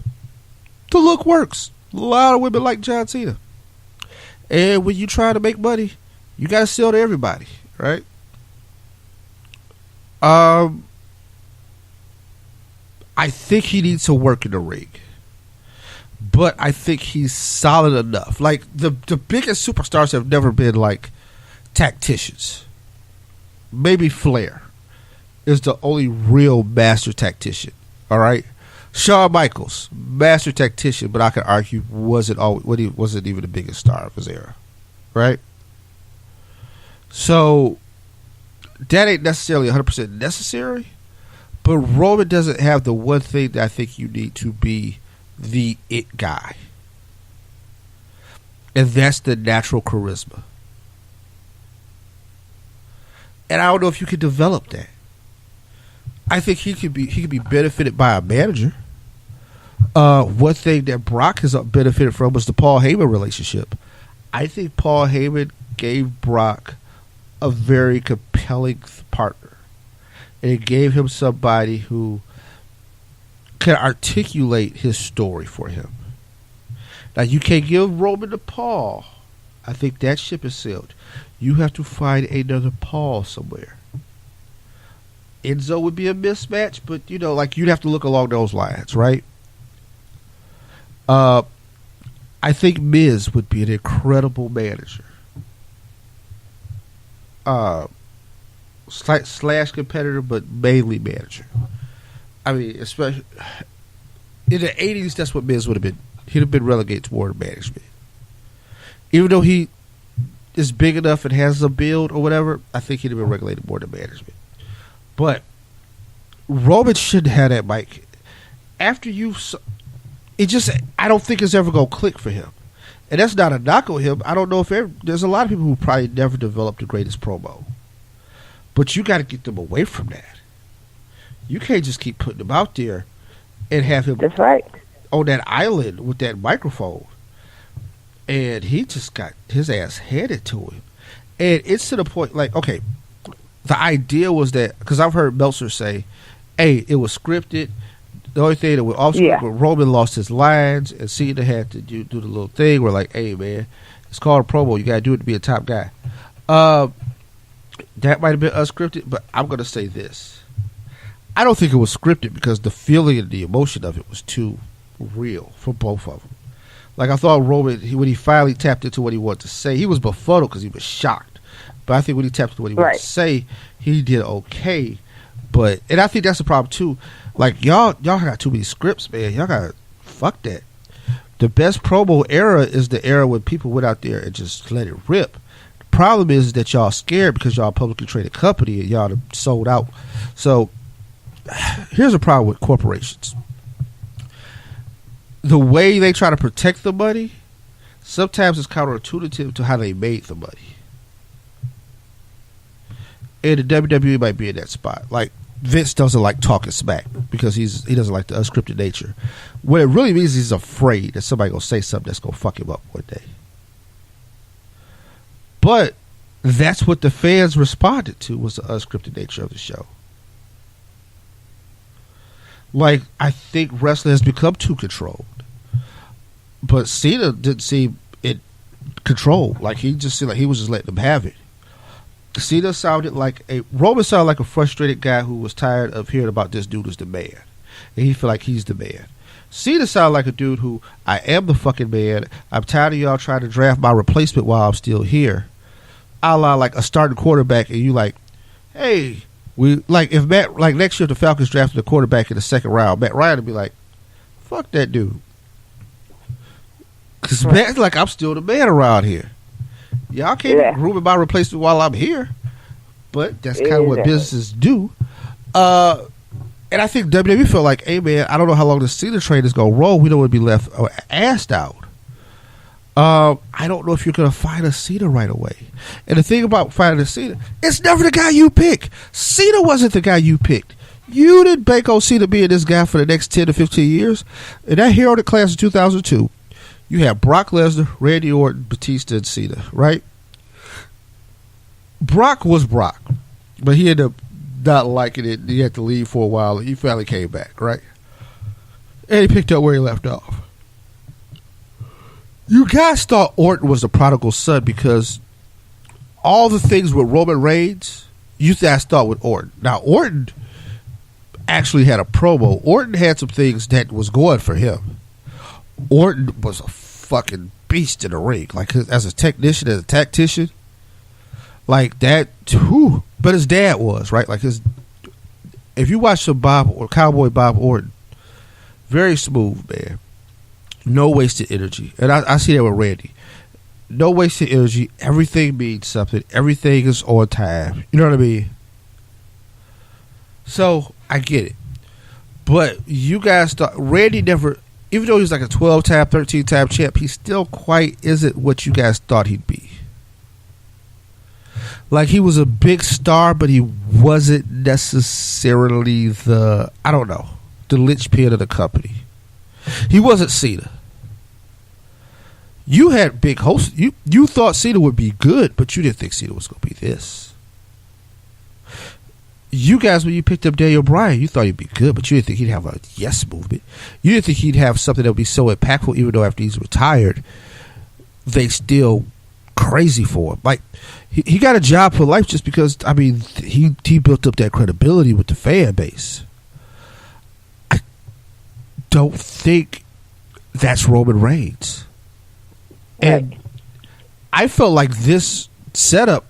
the look works. A lot of women like John Cena. And when you try to make money, you got to sell to everybody, right? I think he needs to work in the ring. But I think he's solid enough. Like, the biggest superstars have never been, like, tacticians. Maybe Flair is the only real master tactician. All right? Shawn Michaels, master tactician, but I could argue wasn't even the biggest star of his era. Right? So, that ain't necessarily 100% necessary. But Roman doesn't have the one thing that I think you need to be the it guy. And that's the natural charisma. And I don't know if you can develop that. I think he could be benefited by a manager. One thing that Brock has benefited from was the Paul Heyman relationship. I think Paul Heyman gave Brock a very compelling partner. And it gave him somebody who could articulate his story for him. Now, you can't give Roman to Paul. I think that ship is sailed. You have to find another Paul somewhere. Enzo would be a mismatch, but, like, you'd have to look along those lines, right? I think Miz would be an incredible manager. Slash competitor, but mainly manager. I mean, especially in the 80s, that's what Miz would have been. He'd have been relegated to more management. Even though he is big enough and has a build or whatever, I think he'd have been relegated more to management. But Roman shouldn't have that mic. After I don't think it's ever going to click for him. And that's not a knock on him. I don't know if there's a lot of people who probably never developed the greatest promo. But you got to get them away from that. You can't just keep putting him out there and have him That's right. on that island with that microphone. And he just got his ass handed to him. And it's to the point, like, okay, the idea was that, because I've heard Meltzer say, hey, it was scripted. The only thing that was off script was Roman lost his lines and Cena had to do the little thing where, like, hey, man, it's called a promo. You got to do it to be a top guy. That might have been unscripted, but I'm going to say this. I don't think it was scripted because the feeling and the emotion of it was too real for both of them. Like, I thought Roman, when he finally tapped into what he wanted to say, he was befuddled because he was shocked. But I think when he tapped into what he wanted to say, he did okay. And I think that's the problem too. Like, y'all got too many scripts, man. Y'all got fuck that. The best promo era is the era when people went out there and just let it rip. The problem is that y'all scared because y'all a publicly traded company and y'all sold out. So here's a problem with corporations. the way they try to protect the money, sometimes it's counterintuitive to how they made the money. And the WWE might be in that spot. Like, Vince doesn't like talking smack because he doesn't like the unscripted nature. What it really means is he's afraid that somebody gonna say something that's gonna fuck him up one day. But that's what the fans responded to, was the unscripted nature of the show. Like, I think wrestling has become too controlled. But Cena didn't seem it controlled. Like, he just seemed like he was just letting them have it. Cena sounded like Roman sounded like a frustrated guy who was tired of hearing about this dude as the man. And he feel like he's the man. Cena sounded like a dude who, I am the fucking man. I'm tired of y'all trying to draft my replacement while I'm still here. A la like a starting quarterback, and you like, hey, we like if Matt, like next year if the Falcons drafted a quarterback in the second round, Matt Ryan would be like, fuck that dude. Because Matt's like, I'm still the man around here. Y'all can't be grooming my replacement while I'm here. But that's kind of what businesses do. And I think WWE felt like, hey man, I don't know how long the Cena train is going to roll. We don't want to be left assed out. I don't know if you're going to find a Cena right away. And the thing about finding a Cena, it's never the guy you pick. Cena wasn't the guy you picked. You didn't bank on Cena being this guy for the next 10 to 15 years. In that Hero of the Class of 2002, you have Brock Lesnar, Randy Orton, Batista, and Cena, right? Brock was Brock, but he ended up not liking it. He had to leave for a while. He finally came back, right? And he picked up where he left off. You guys thought Orton was the prodigal son because all the things with Roman Reigns, you guys thought with Orton. Now, Orton actually had a promo. Orton had some things that was going for him. Orton was a fucking beast in the ring. Like, as a technician, as a tactician, like that, whew. But his dad was, right? Like, if you watch some Cowboy Bob Orton, very smooth, man. No wasted energy. And I see that with Randy. No wasted energy. Everything means something. Everything is on time. You know what I mean? So, I get it. But you guys thought, Randy never, even though he's like a 12-time, 13-time champ, he still quite isn't what you guys thought he'd be. Like, he was a big star, but he wasn't necessarily the linchpin of the company. He wasn't Cena. You had big hopes. You thought Cena would be good, but you didn't think Cena was going to be this. You guys, when you picked up Daniel Bryan, you thought he'd be good, but you didn't think he'd have a yes movement. You didn't think he'd have something that would be so impactful, even though after he's retired, they still crazy for him. Like, he got a job for life just because, I mean, he built up that credibility with the fan base. I don't think that's Roman Reigns. And I felt like this setup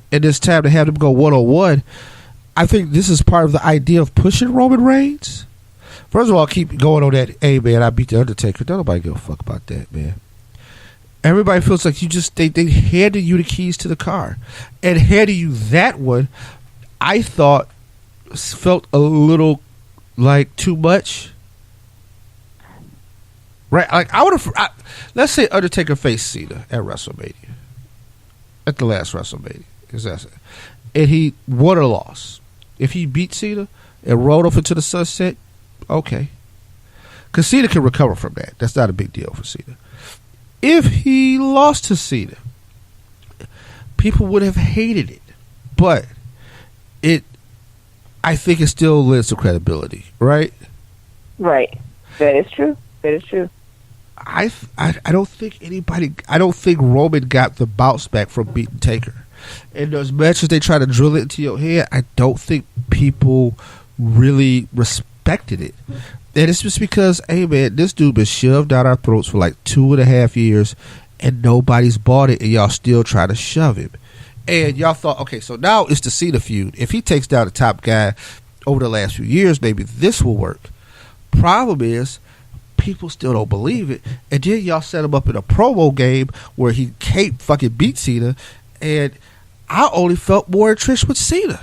and this time to have them go one-on-one, I think this is part of the idea of pushing Roman Reigns. First of all, keep going on that, hey man, I beat the Undertaker. Don't nobody give a fuck about that, man. Everybody feels like they handed you the keys to the car. And handing you that one, I thought felt a little like too much. Right? Like, let's say Undertaker faced Cena at WrestleMania. At the last WrestleMania. And he won or lost. If he beat Cena and rode off into the sunset, okay. Because Cena can recover from that. That's not a big deal for Cena. If he lost to Cena, people would have hated it. But I think it still lends to credibility, right? Right. That is true. That is true. I don't think Roman got the bounce back from beating Taker. And as much as they try to drill it into your head, I don't think people really respected it. And it's just because, hey man, this dude been shoved down our throats for like 2.5 years and nobody's bought it and y'all still try to shove him. And y'all thought, okay, so now it's the Cena feud. If he takes down the top guy over the last few years, maybe this will work. Problem is, people still don't believe it. And then y'all set him up in a promo game where he can't fucking beat Cena. And I only felt more entrenched with Cena.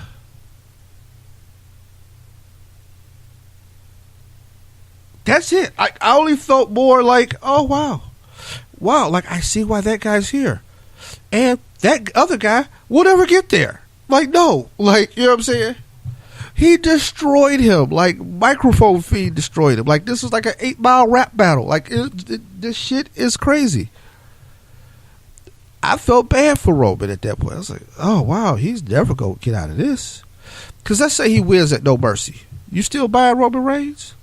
That's it. I only felt more like, oh wow, like I see why that guy's here, and that other guy will never get there. Like no, like you know what I'm saying. He destroyed him, like microphone feed destroyed him. Like this was like an 8-mile rap battle. Like this shit is crazy. I felt bad for Roman at that point. I was like, oh wow, he's never gonna get out of this. Because let's say he wins at No Mercy, you still buying Roman Reigns?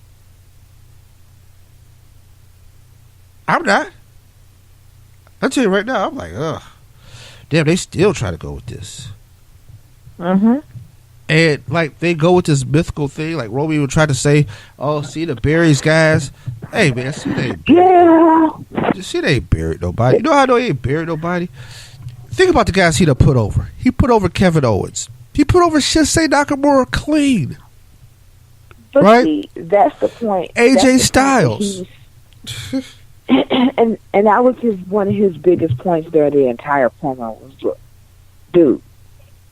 I'm not. I'll tell you right now, I'm like, ugh, damn, they still try to go with this. Mhm. And like they go with this mythical thing, like Romy would try to say, "Oh, see the Barry's guys." Hey man, see they ain't buried nobody. You know how I know he ain't buried nobody? Think about the guys he done put over. He put over Kevin Owens. He put over Shinsuke Nakamura clean. But right? See, that's the point. AJ Styles. And that was one of his biggest points during the entire promo was, look, dude,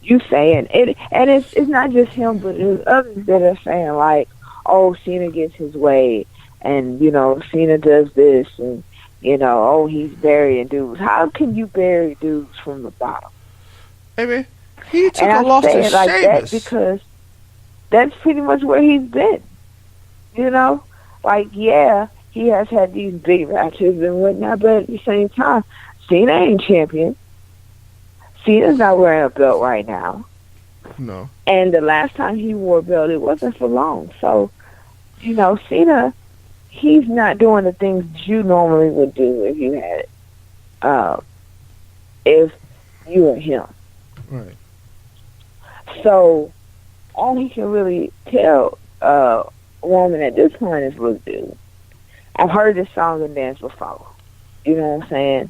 you saying it, and it's not just him, but there's others that are saying like, oh, Cena gets his way, and you know Cena does this, and you know, oh, he's burying dudes. How can you bury dudes from the bottom? Hey man, he took a loss to Sheamus. Like that because that's pretty much where he's been. You know, like yeah, he has had these big matches and whatnot, but at the same time, Cena ain't champion. Cena's not wearing a belt right now. No. And the last time he wore a belt, it wasn't for long. So, you know, Cena, he's not doing the things you normally would do if you had if you were him. Right. So, all he can really tell a woman at this point is, look, dude, I've heard this song and dance before. You know what I'm saying?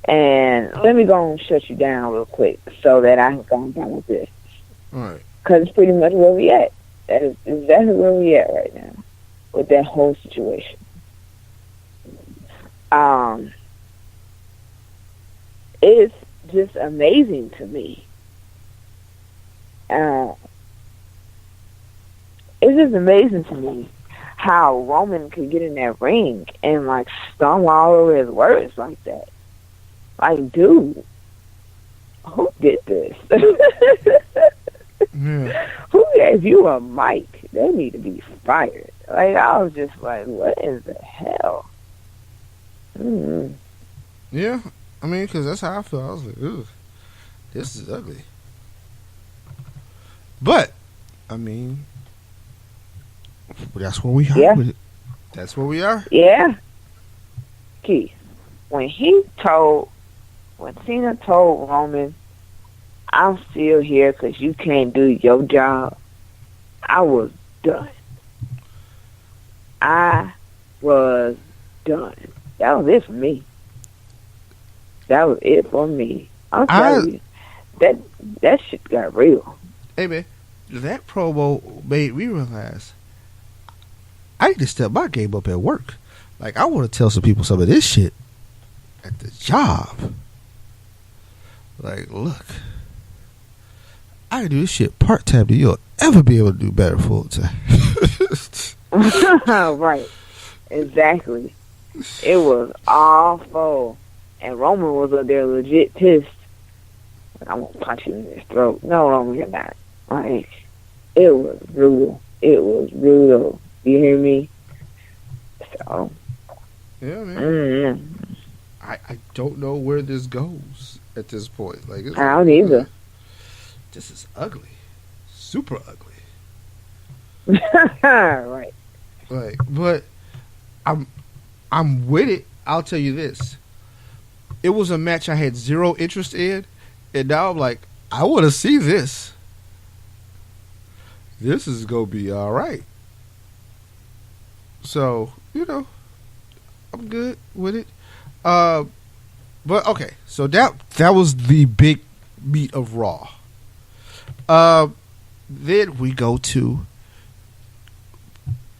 And let me go and shut you down real quick so that I can go and down with this. Right. Because it's pretty much where we at. That is exactly where we at right now with that whole situation. It's just amazing to me. It's just amazing to me how Roman could get in that ring and like stumble all over his words like that. Like, dude, who did this? Yeah. Who gave you a mic? They need to be fired. Like, I was just like, what is the hell? Mm. Yeah, I mean, because that's how I felt. I was like, ooh, this is ugly. But, I mean, that's where we are with it. That's where we are. Yeah. Keith, when Cena told Roman, I'm still here because you can't do your job, I was done. I was done. That was it for me. That was it for me. I'm telling you, that shit got real. Hey, man, that promo made me realize I need to step my game up at work. Like, I want to tell some people some of this shit at the job. Like, look, I can do this shit part-time than you'll ever be able to do better full-time. Right. Exactly. It was awful. And Roman was up there legit pissed. I'm going to punch you in his throat. No, Roman, you're not. Like, it was brutal. It was brutal. You hear me? So. Yeah, man. Mm-hmm. I don't know where this goes at this point. Like, it's I don't either. This is ugly. Super ugly. Right. Like, but I'm with it. I'll tell you this. It was a match I had zero interest in, and now I'm like, I want to see this. This is gonna be all right. So, you know, I'm good with it. But okay, so that was the big meat of Raw. Then we go to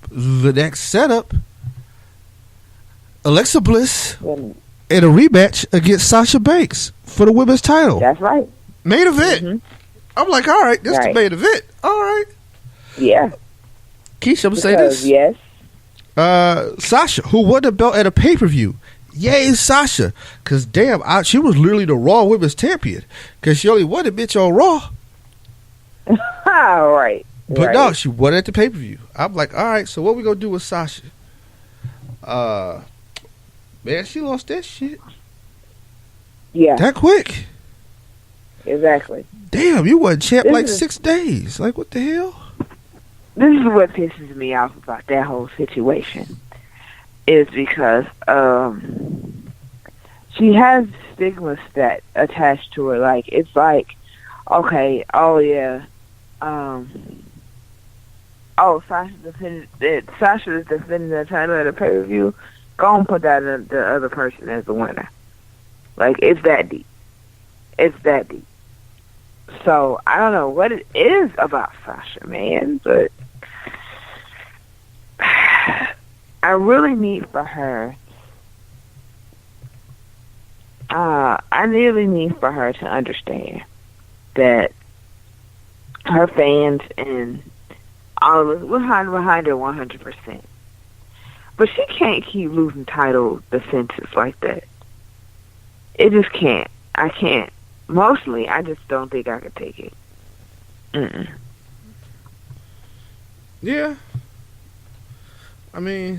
the next setup. Alexa Bliss in a rematch against Sasha Banks for the women's title. That's right. Main event. Mm-hmm. I'm like, all right, this is the main event. All right. Yeah. Keisha, I'm going to say this. Yes. Sasha, who won the belt at a pay-per-view. Yay, Sasha. Because, damn, she was literally the Raw Women's Champion. Because she only won the bitch on Raw. Right. But no, she won at the pay-per-view. I'm like, all right, so what we going to do with Sasha? Man, she lost that shit. Yeah. That quick. Exactly. Damn, you wasn't champ like 6 days. Like, what the hell? This is what pisses me off about that whole situation. Is because she has stigmas that attached to her. Like, it's like, okay, oh yeah, Sasha's defending the title at a pay-per-view. Go and put that in the other person as the winner. Like, it's that deep. It's that deep. So, I don't know what it is about Sasha, man, but I really need for her, I really need for her to understand that her fans and all of us, we're behind her 100%. But she can't keep losing title defenses like that. It just can't. I can't. Mostly, I just don't think I could take it. Mm-mm. Yeah. I mean,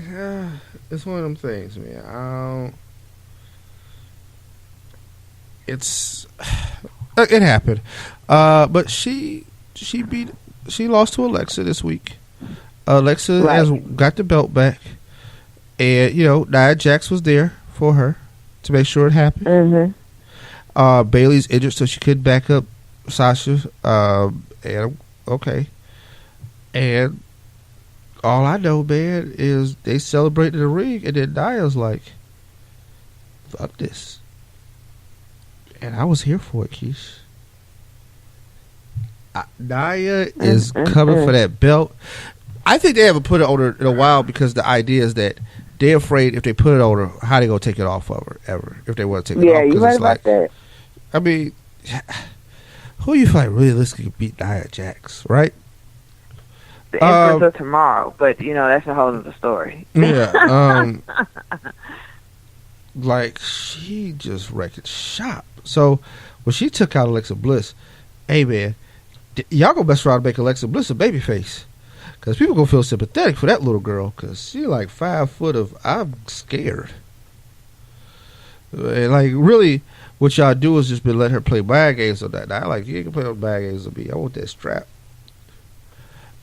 it's one of them things, man. It happened. But she lost to Alexa this week. Alexa has got the belt back. And, Nia Jax was there for her to make sure it happened. Mm-hmm. Bayley's injured, so she couldn't back up Sasha. And okay. And all I know, man, is they celebrated the ring, and then Nia's like, fuck this. And I was here for it, Keish. Nia is coming for that belt. I think they haven't put it on her in a while because the idea is that they're afraid if they put it on her, how they going to take it off of her, ever, if they want to take it off. Yeah, you're right about that. I mean, who you feel like realistically could beat Nia Jax, right? The Empress of Tomorrow, but, that's a whole other story. Yeah. Like, she just wrecked shop. So, when she took out Alexa Bliss, hey, man, y'all gonna best try to make Alexa Bliss a babyface. Because people gonna feel sympathetic for that little girl. Because she like 5 foot of, I'm scared. And like, really, what y'all do is just been let her play bad games on that. Now, like, you ain't gonna play on bad games with me. I want that strap.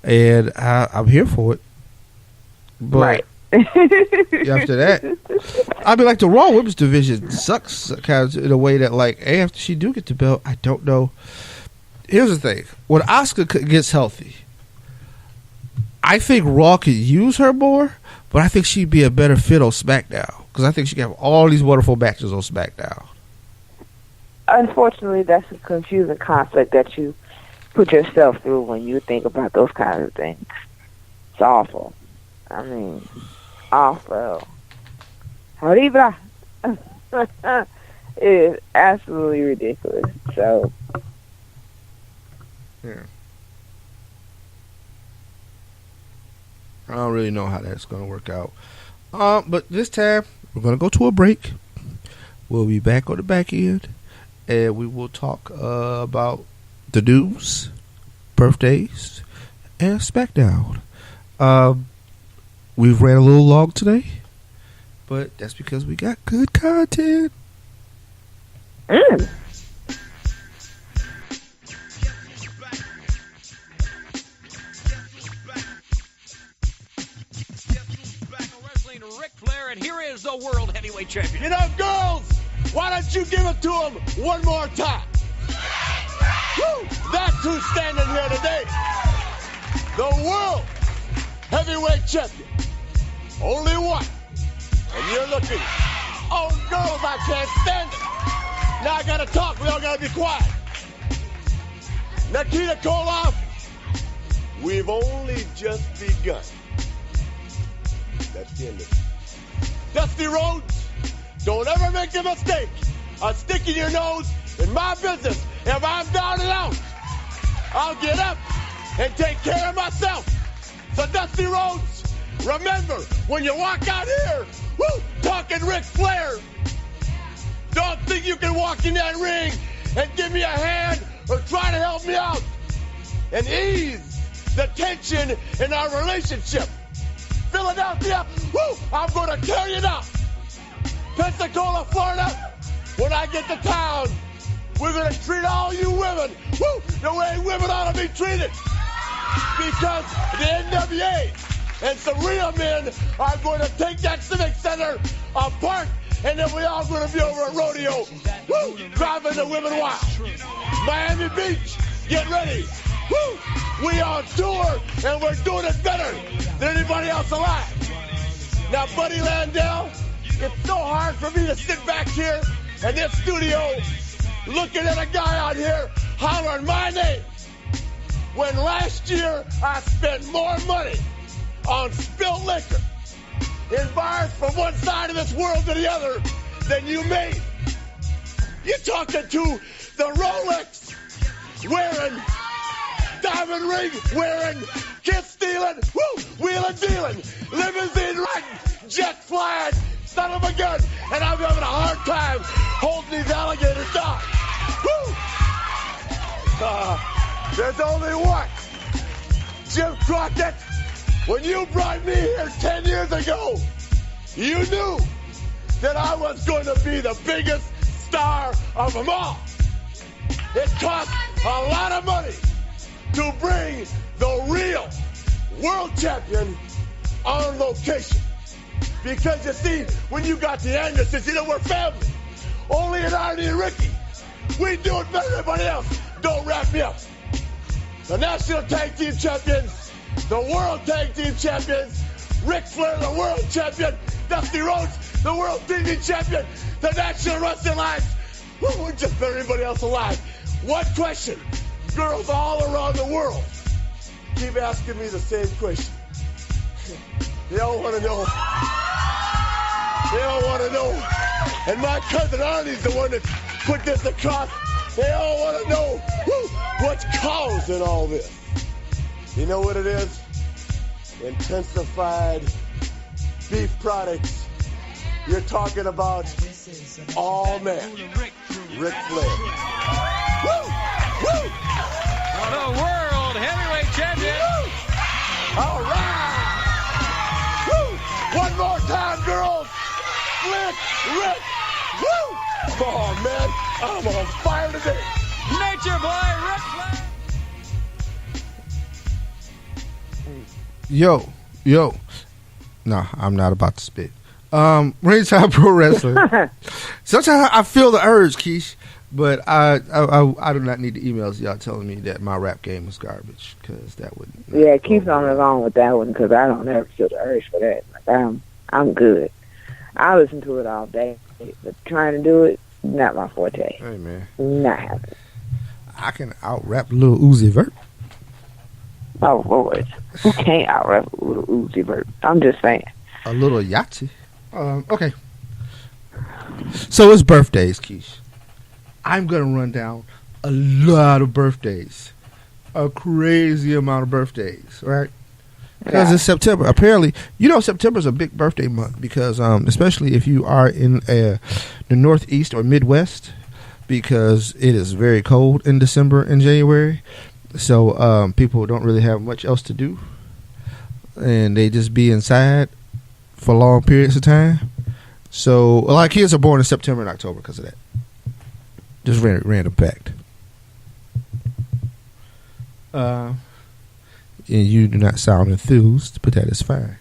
And I'm here for it. But right. After that, I mean, like, the Raw Women's division sucks kind of in a way that, like, after she do get the belt, I don't know. Here's the thing. When Asuka gets healthy, I think Raw could use her more, but I think she'd be a better fit on SmackDown because I think she can have all these wonderful matches on SmackDown. Unfortunately, that's a confusing concept that you put yourself through when you think about those kinds of things. It's awful. I mean, awful. Horrible. It is absolutely ridiculous. So, yeah. I don't really know how that's going to work out. But this time, we're going to go to a break. We'll be back on the back end, and we will talk about the news, birthdays, and SmackDown. We've ran a little long today, but that's because we got good content. Ric Flair, and here is the World Heavyweight Champion. You know, girls, why don't you give it to him one more time? Woo! That's who's standing here today. The World Heavyweight Champion. Only one. And you're looking. Oh, girls, I can't stand it. Now I gotta talk. We all gotta be quiet. Nikita Koloff, we've only just begun. That's the end of it. Dusty Rhodes, don't ever make the mistake of sticking your nose in my business. If I'm down and out, I'll get up and take care of myself. So Dusty Rhodes, Remember, when you walk out here, woo, talking Ric Flair, don't think you can walk in that ring and give me a hand or try to help me out and ease the tension in our relationship. Philadelphia, woo, I'm going to tear you down. Pensacola, Florida, when I get to town, we're going to treat all you women, woo, the way women ought to be treated. Because the NWA and some real men are going to take that Civic Center apart, and then we all going to be over at Rodeo, woo, driving the women wild. Miami Beach, get ready. Woo, we on tour, and we're doing it better than anybody else alive. Now, Buddy Landell, it's so hard for me to sit back here in this studio looking at a guy out here hollering my name when last year I spent more money on spilled liquor in bars from one side of this world to the other than you made. You're talking to the Rolex wearing, diamond ring wearing, kiss stealing, woo, wheeling dealing, limousine riding, jet flying, son of a gun, and I'm having a hard time holding these alligators down. Woo! There's only one. Jim Crockett, when you brought me here 10 years ago, you knew that I was going to be the biggest star of them all. It cost a lot of money to bring the real world champion on location. Because you see, when you got the Andersons, you know, we're family. Only an Arnie and Ricky. We do it better than everybody else. Don't wrap me up. The National Tag Team Champions, the World Tag Team Champions, Ric Flair, the World Champion, Dusty Rhodes, the World TV Champion, the National Wrestling Alliance. We're just better than anybody else alive. One question. Girls all around the world keep asking me the same question. They all want to know. They all want to know. And my cousin Arnie's the one that put this across. They all want to know, woo, what's causing all this. You know what it is? Intensified beef products. You're talking about all men. Ric Flair. Woo! Woo! The world heavyweight champion. Woo! All right! Woo! One more time, girls! Slick Rick! Woo! Oh, man, I'm on fire today. Nature Boy Ric Flair. Yo. No, I'm not about to spit. Ringside Pro Wrestling. Sometimes I feel the urge, Keish, but I do not need the emails y'all telling me that my rap game is garbage, because that would. Yeah, keep on along with that one, because I don't ever feel the urge for that. Like, I'm good. I listen to it all day, but trying to do it, not my forte. Hey, man. Not happening. I can out-rap Lil Uzi Vert. Oh, Lord. Who can't out-rap Little Uzi Vert? I'm just saying. A little Yahtzee. Okay. So it's birthdays, Keish. I'm going to run down a lot of birthdays. A crazy amount of birthdays, right? Because it's September. Apparently, September is a big birthday month because, especially if you are in the Northeast or Midwest, because it is very cold in December and January. So people don't really have much else to do, and they just be inside for long periods of time. So a lot of kids are born in September and October because of that. Just random fact. And you do not sound enthused, but that is fine.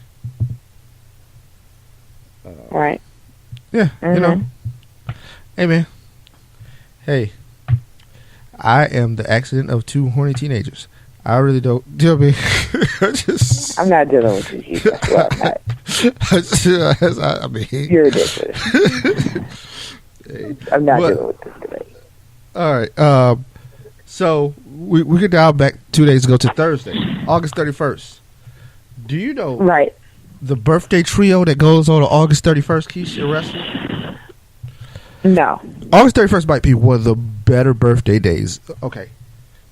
Right. Yeah, Hey, man. Hey, I am the accident of two horny teenagers. I really don't. You know what I mean? I'm not dealing with you. That's what I'm not. You're ridiculous. I'm not dealing with this today. All right. So we get dial back 2 days ago to Thursday, August 31st. Do you know the birthday trio that goes on August 31st, Keshia Wrestling? No. August 31st might be one of the better birthday days. Okay.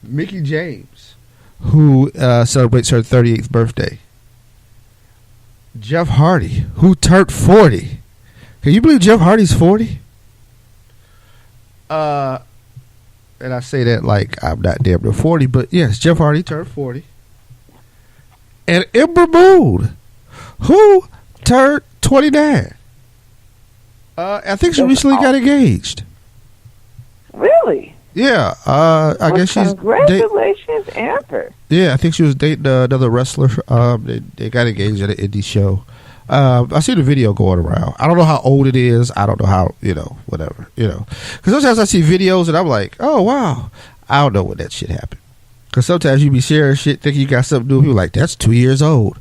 Mickie James, who celebrates her 38th birthday. Jeff Hardy, who turned 40. Can you believe Jeff Hardy's 40? And I say that like I'm not damn near 40, but yes, Jeff Hardy turned 40. And Ember Moon, who turned 29. I think she recently got engaged. Really? Yeah, I guess she's. Congratulations, Amber. Yeah, I think she was dating another wrestler. They got engaged at an indie show. I see the video going around. I don't know how old it is. I don't know how, whatever, Because sometimes I see videos and I'm like, oh, wow. I don't know when that shit happened. Because sometimes you be sharing shit thinking you got something new. You're like, that's 2 years old.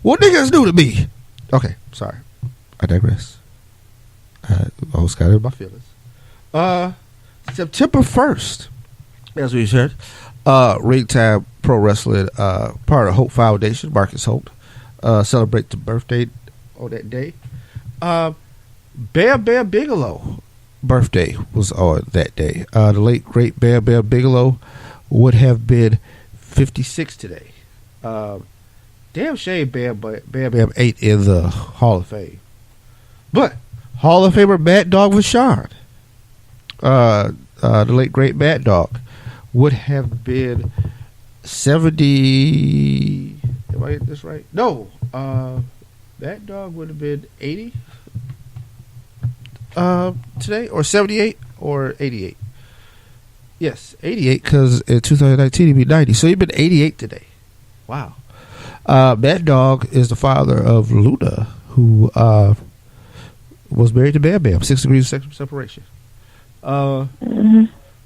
What niggas do to me? Okay, sorry. I digress. I was kind of in my feelings. September 1st, as we said, Ring Time Pro Wrestling, part of Hope Foundation, Marcus Hope, celebrate the birthday on that day. Bam Bam Bigelow birthday was on that day. The late great Bam Bam Bigelow would have been 56 today. Damn shame Bam Bam ain't in the Hall of Fame. But Hall of Famer Mad Dog Vachon, the late great Mad Dog, would have been 70. Am I getting this right? No. Mad Dog would have been 80 today, or 78, or 88. Yes, 88, because in 2019 he'd be 90. So he'd been 88 today. Wow. Mad Dog is the father of Luna, who was married to Bam Bam. 6 degrees of sexual separation.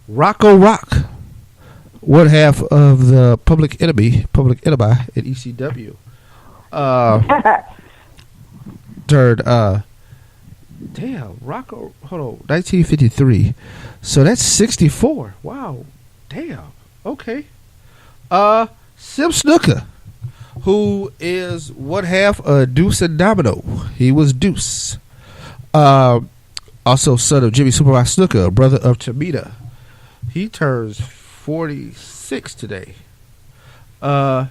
Rocco Rock, one half of the Public Enemy at ECW. Turned, damn, Rocco, hold on, 1953. So that's 64. Wow. Damn. Okay. Sim Snooker, who is one half of Deuce and Domino. He was Deuce. Also son of Jimmy Supervisor Snooker, brother of Tamita. He turns 46 today. Doug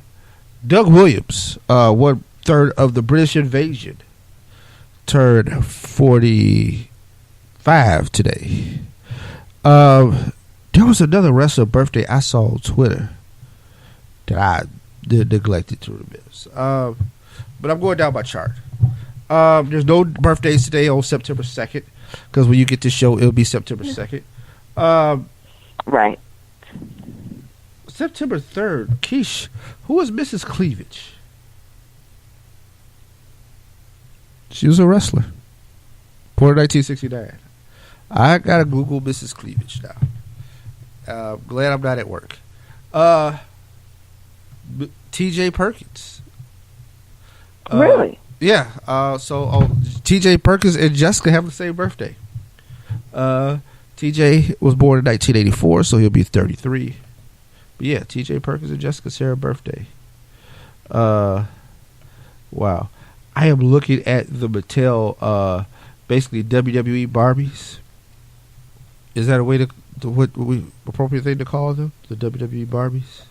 Williams, 1/3 of the British Invasion, turned 45 today. There was another wrestler birthday I saw on Twitter that I neglected to miss. But I'm going down my chart. There's no birthdays today on September 2nd, because when you get this show, it'll be September 2nd. Right. September 3rd, Keish, who was Mrs. Cleavage? She was a wrestler. Born in 1969. I gotta Google Mrs. Cleavage now. Glad I'm not at work. T.J. Perkins. Really? Yeah. So T.J. Perkins and Jessica have the same birthday. T.J. was born in 1984, so he'll be 33. But yeah, T.J. Perkins and Jessica share a birthday. Wow. I am looking at the Mattel, basically WWE Barbies. Is that a way to what we appropriate thing to call them? The WWE Barbies.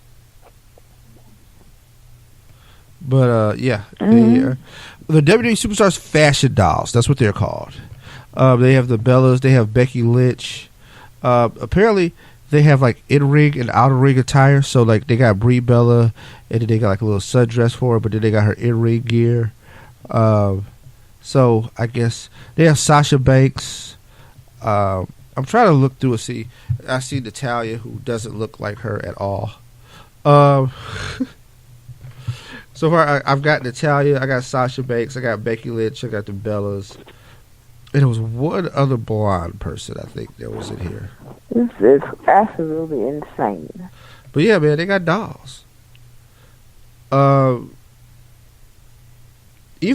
But yeah, they are the WWE Superstars fashion dolls. That's what they're called. They have the Bellas. They have Becky Lynch. Apparently, they have like in-ring and out-of-ring attire. So like they got Brie Bella, and then they got like a little sundress for her. But then they got her in-ring gear. So I guess they have Sasha Banks. I'm trying to look through and see. I see Natalya, who doesn't look like her at all. So far, I've got Natalya, I got Sasha Banks, I got Becky Lynch, I got the Bellas. And there was one other blonde person, I think, that was in here. This is absolutely insane. But yeah, man, they got dolls. Eva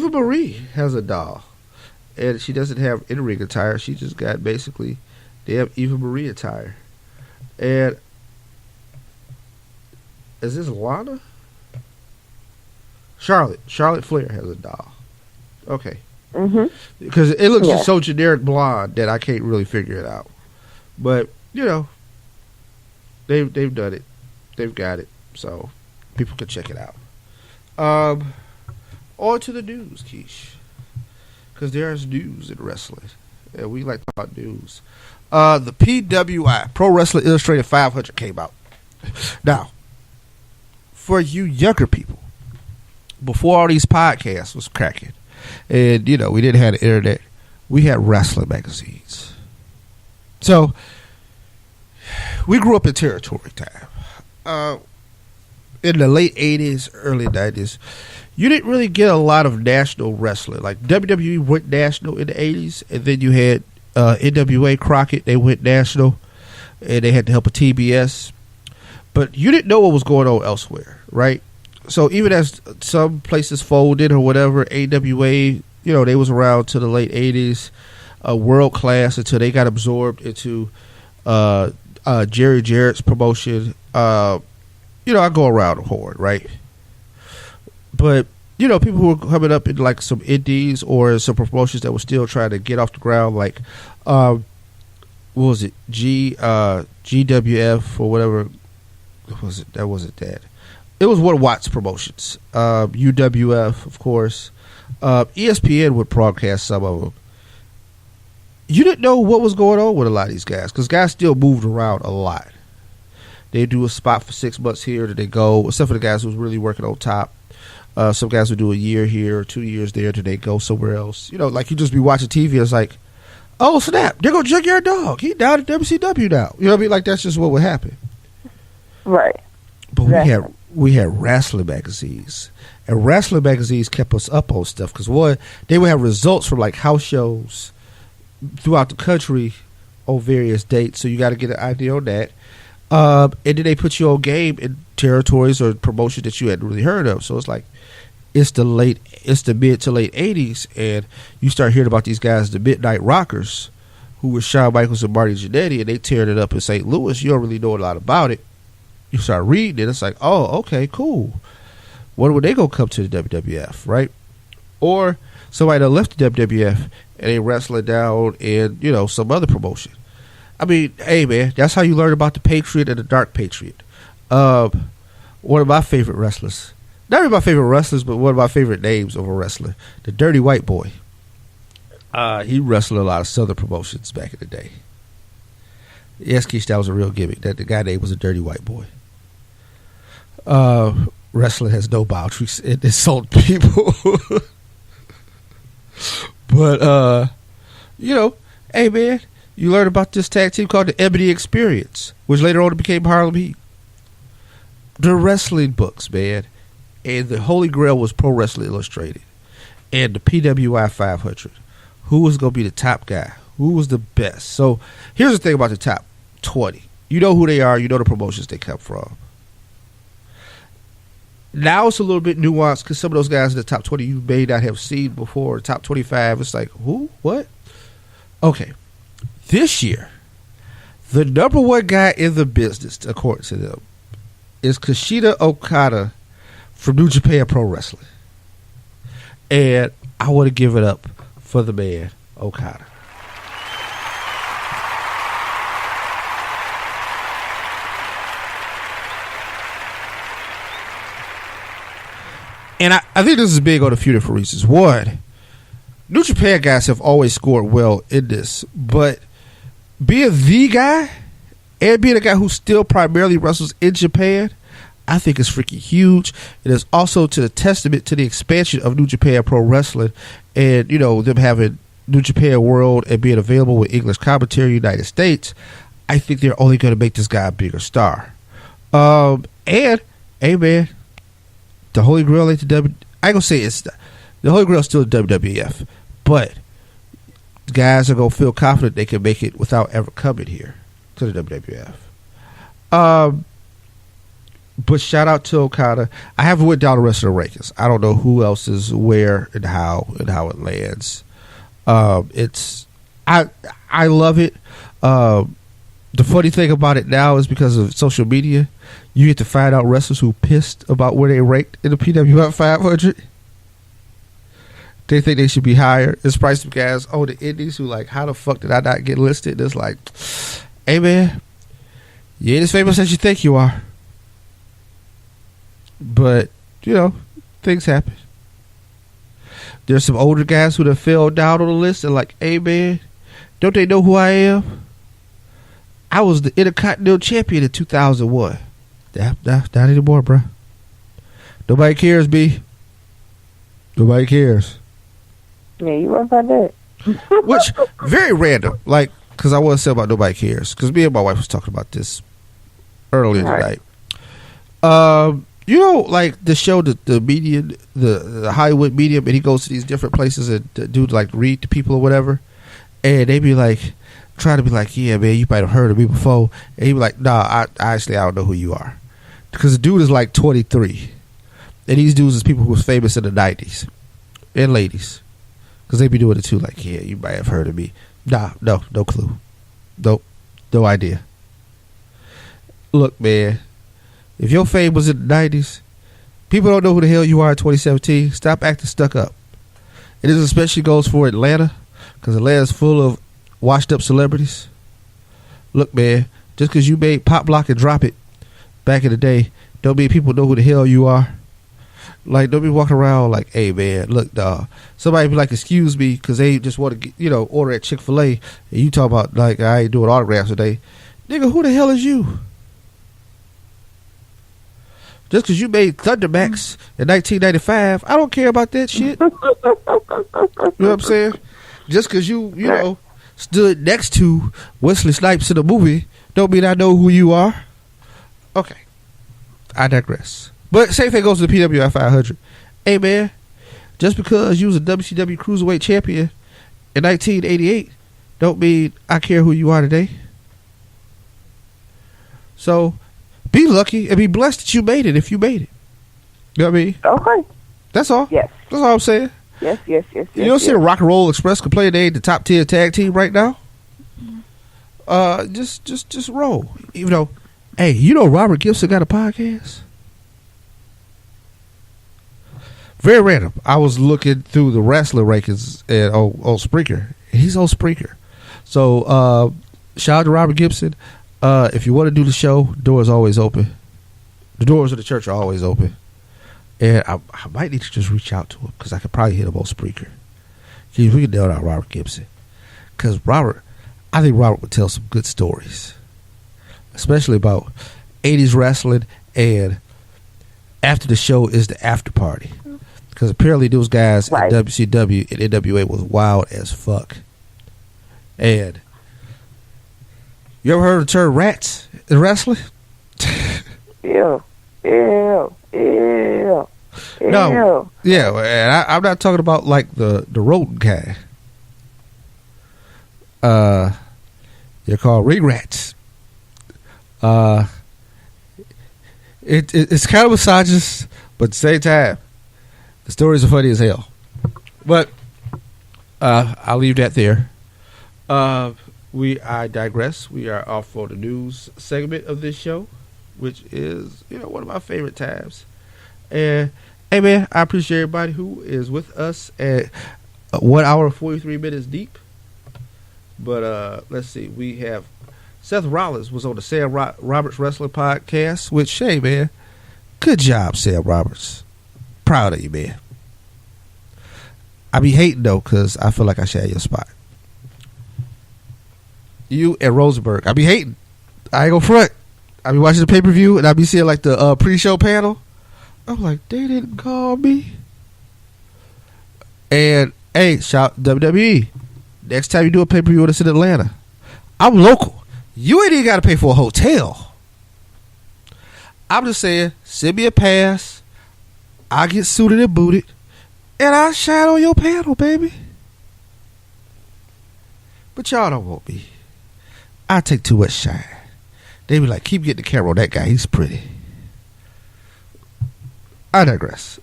Marie has a doll. And she doesn't have in-ring attire. She just got basically, they have Eva Marie attire. And is this Lana? Charlotte Flair has a doll. Okay. Because it looks just so generic blonde that I can't really figure it out. But, you know, they've done it. They've got it. So people can check it out. On to the news, Keish. Because there's news in wrestling. And we like to talk about news. The PWI, Pro Wrestling Illustrated 500, came out. Now, for you younger people, before all these podcasts was cracking, and, you know, we didn't have the internet, we had wrestling magazines. So, we grew up in territory time. In the late 80s, early 90s, you didn't really get a lot of national wrestling. Like WWE went national in the 80s, and then you had NWA Crockett, they went national, and they had the help of TBS. But you didn't know what was going on elsewhere, right? So even as some places folded or whatever, AWA, you know, they was around to the late 80s, World Class, until they got absorbed into Jerry Jarrett's promotion. You know, I go around the horn, right? But, you know, people who were coming up in like some indies or some promotions that were still trying to get off the ground, like, what was it? GWF or whatever. Was it? That wasn't that. It was one of Watts promotions. UWF, of course. ESPN would broadcast some of them. You didn't know what was going on with a lot of these guys because guys still moved around a lot. They do a spot for 6 months here, then they go, except for the guys who was really working on top. Some guys would do a year here or 2 years there, then they go somewhere else. You know, like you just be watching TV, it's like, oh, snap, they're going to Junkyard Dog. He down at WCW now. You know what I mean? Like, that's just what would happen. Right. But we had wrestling magazines. And wrestling magazines kept us up on stuff because, one, they would have results from, like, house shows throughout the country on various dates. So you got to get an idea on that. And then they put you on game in territories or promotions that you hadn't really heard of. So it's like it's the mid to late 80s, and you start hearing about these guys, the Midnight Rockers, who were Shawn Michaels and Marty Jannetty, and they tearing it up in St. Louis. You don't really know a lot about it. You start reading it, it's like, oh, okay, cool. When would they go come to the WWF, right? Or somebody that left the WWF and they wrestling down in, you know, some other promotion. I mean, hey, man, that's how you learn about the Patriot and the Dark Patriot. One of my favorite wrestlers. Not really my favorite wrestlers, but one of my favorite names of a wrestler. The Dirty White Boy. He wrestled a lot of Southern promotions back in the day. Yes, Keish, that was a real gimmick. That the guy name was a Dirty White Boy. Wrestling has no boundaries. It insults people. But, you know, hey, man. You learn about this tag team called the Ebony Experience, which later on became Harlem Heat. The wrestling books, man. And the Holy Grail was Pro Wrestling Illustrated. And the PWI 500. Who was going to be the top guy? Who was the best? So here's the thing about the top 20. You know who they are. You know the promotions they come from. Now it's a little bit nuanced because some of those guys in the top 20 you may not have seen before. Top 25, it's like, who? What? Okay. This year, the number one guy in the business, according to them, is Keshia Okada from New Japan Pro Wrestling. And I want to give it up for the man, Okada. And I think this is big on a few different reasons. One, New Japan guys have always scored well in this, but being the guy and being a guy who still primarily wrestles in Japan, I think is freaking huge. It is also to the testament to the expansion of New Japan Pro Wrestling and, you know, them having New Japan World and being available with English commentary in the United States. I think they're only going to make this guy a bigger star. And, hey, man, the Holy Grail ain't the I ain't going to say it's the Holy Grail is still the WWF, but guys are going to feel confident they can make it without ever coming here to the WWF. But shout out to Okada. I haven't went down the rest of the rankings. I don't know who else is where and how it lands. It's I love it. The funny thing about it now is because of social media, you get to find out wrestlers who pissed about where they ranked in the PWF 500. They think they should be higher. It's probably some guys on the indies who like, how the fuck did I not get listed? It's like, hey man, you ain't as famous as you think you are. But, you know, things happen. there's some older guys who have fell down on the list and like, hey man, don't they know who I am? I was the Intercontinental Champion in 2001. Not anymore, bro. Nobody cares, B. Nobody cares. Yeah, you right about that. Which, very random. Like, because I want to say about nobody cares. Because me and my wife was talking about this earlier tonight. You know, like the show, the medium, the Hollywood medium, and he goes to these different places and do like read to people or whatever, and they be like trying to be like, yeah, man, you might have heard of me before, and he be like, nah, I don't know who you are, because the dude is like 23, and these dudes is people who was famous in the 90s, and ladies, because they be doing it too, like, yeah, you might have heard of me. Nah, no clue, no idea. Look, man. If your fame was in the 90s, people don't know who the hell you are in 2017. Stop acting stuck up. And this especially goes for Atlanta, because Atlanta's full of washed up celebrities. Look, man, just because you made Pop Block and Drop It back in the day, don't mean people know who the hell you are. Like, don't be walking around like, hey, man, look, dawg. Somebody be like, excuse me, because they just want to, order at Chick-fil-A, and you talk about, like, I ain't doing autographs today. Nigga, who the hell is you? Just because you made Thundermax in 1995, I don't care about that shit. You know what I'm saying? Just because you stood next to Wesley Snipes in a movie, don't mean I know who you are. Okay. I digress. But same thing goes to the PWI 500. Hey, man, just because you was a WCW Cruiserweight Champion in 1988, don't mean I care who you are today. So, be lucky and be blessed that you made it if you made it. You know what I mean? Okay. That's all. Yes. That's all I'm saying. Yes. You don't see the Rock and Roll Express complain they ain't the top 10 tag team right now? Just roll. Even though, hey, Robert Gibson got a podcast? Very random. I was looking through the wrestling rankings on Spreaker. He's on Spreaker. So, shout out to Robert Gibson. If you want to do the show, doors always open. The doors of the church are always open. And I might need to just reach out to him, because I could probably hit him on Spreaker. Geez, we can nail out Robert Gibson. Because I think Robert would tell some good stories. Especially about 80s wrestling, and after the show is the after party. Because apparently those guys in WCW and NWA was wild as fuck. And you ever heard of the term rats in wrestling? Ew. No. Yeah, and I'm not talking about like the rodent guy. They're called ring rats. It's kind of misogynist, but at the same time, the stories are funny as hell. But I'll leave that there. I digress. We are off for the news segment of this show, which is, one of my favorite tabs. And, hey, man, I appreciate everybody who is with us at 1 hour and 43 minutes deep. But let's see. We have Seth Rollins was on the Sam Roberts Wrestling Podcast, which, hey, man, good job, Sam Roberts. Proud of you, man. I be hating, though, because I feel like I should have your spot. You and Rosenberg. I be hating. I ain't gonna front. I be watching the pay-per-view, and I be seeing, like, the pre-show panel. I'm like, they didn't call me. And, hey, shout WWE. Next time you do a pay-per-view with us in Atlanta, I'm local. You ain't even got to pay for a hotel. I'm just saying, send me a pass. I'll get suited and booted, and I'll shine on your panel, baby. But y'all don't want me. I take too much shine. They be like, keep getting the camera on that guy. He's pretty. I digress.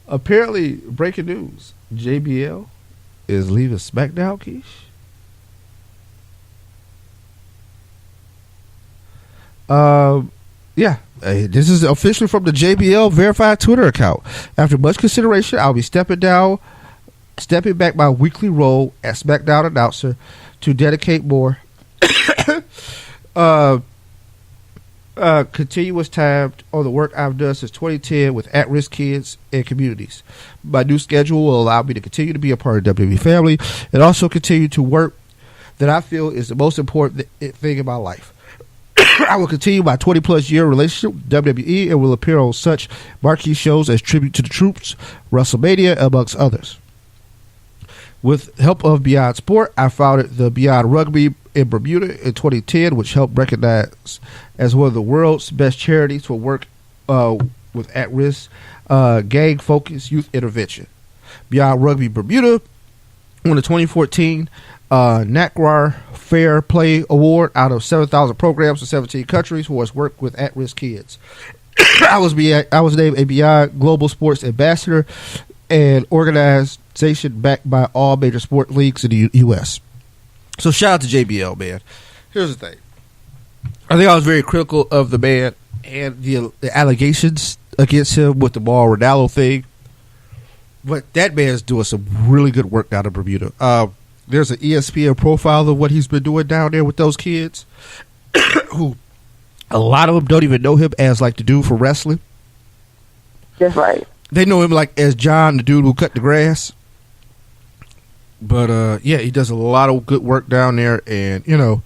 Apparently, breaking news. JBL is leaving SmackDown, Keish. Yeah. This is officially from the JBL verified Twitter account. After much consideration, I'll be stepping back my weekly role as SmackDown announcer to dedicate more continuous time on the work I've done since 2010 with at-risk kids and communities. My new schedule will allow me to continue to be a part of the WWE family and also continue to work that I feel is the most important thing in my life. I will continue my 20-plus year relationship with WWE and will appear on such marquee shows as Tribute to the Troops, WrestleMania, amongst others. With help of Beyond Sport, I founded the Beyond Rugby in Bermuda in 2010, which helped recognize as one of the world's best charities for work with at-risk, gang-focused youth intervention. Beyond Rugby Bermuda won the 2014 NACRAR Fair Play Award out of 7,000 programs in 17 countries for its work with at-risk kids. I was named a Beyond Global Sports Ambassador, an organization backed by all major sport leagues in the U.S. So shout out to JBL, man. Here's the thing. I think I was very critical of the man and the allegations against him with the Mauro Ranallo thing. But that man is doing some really good work down in Bermuda. There's an ESPN profile of what he's been doing down there with those kids. Who a lot of them don't even know him as like the dude for wrestling. That's right. They know him like as John, the dude who cut the grass. But yeah, he does a lot of good work down there. And, you know,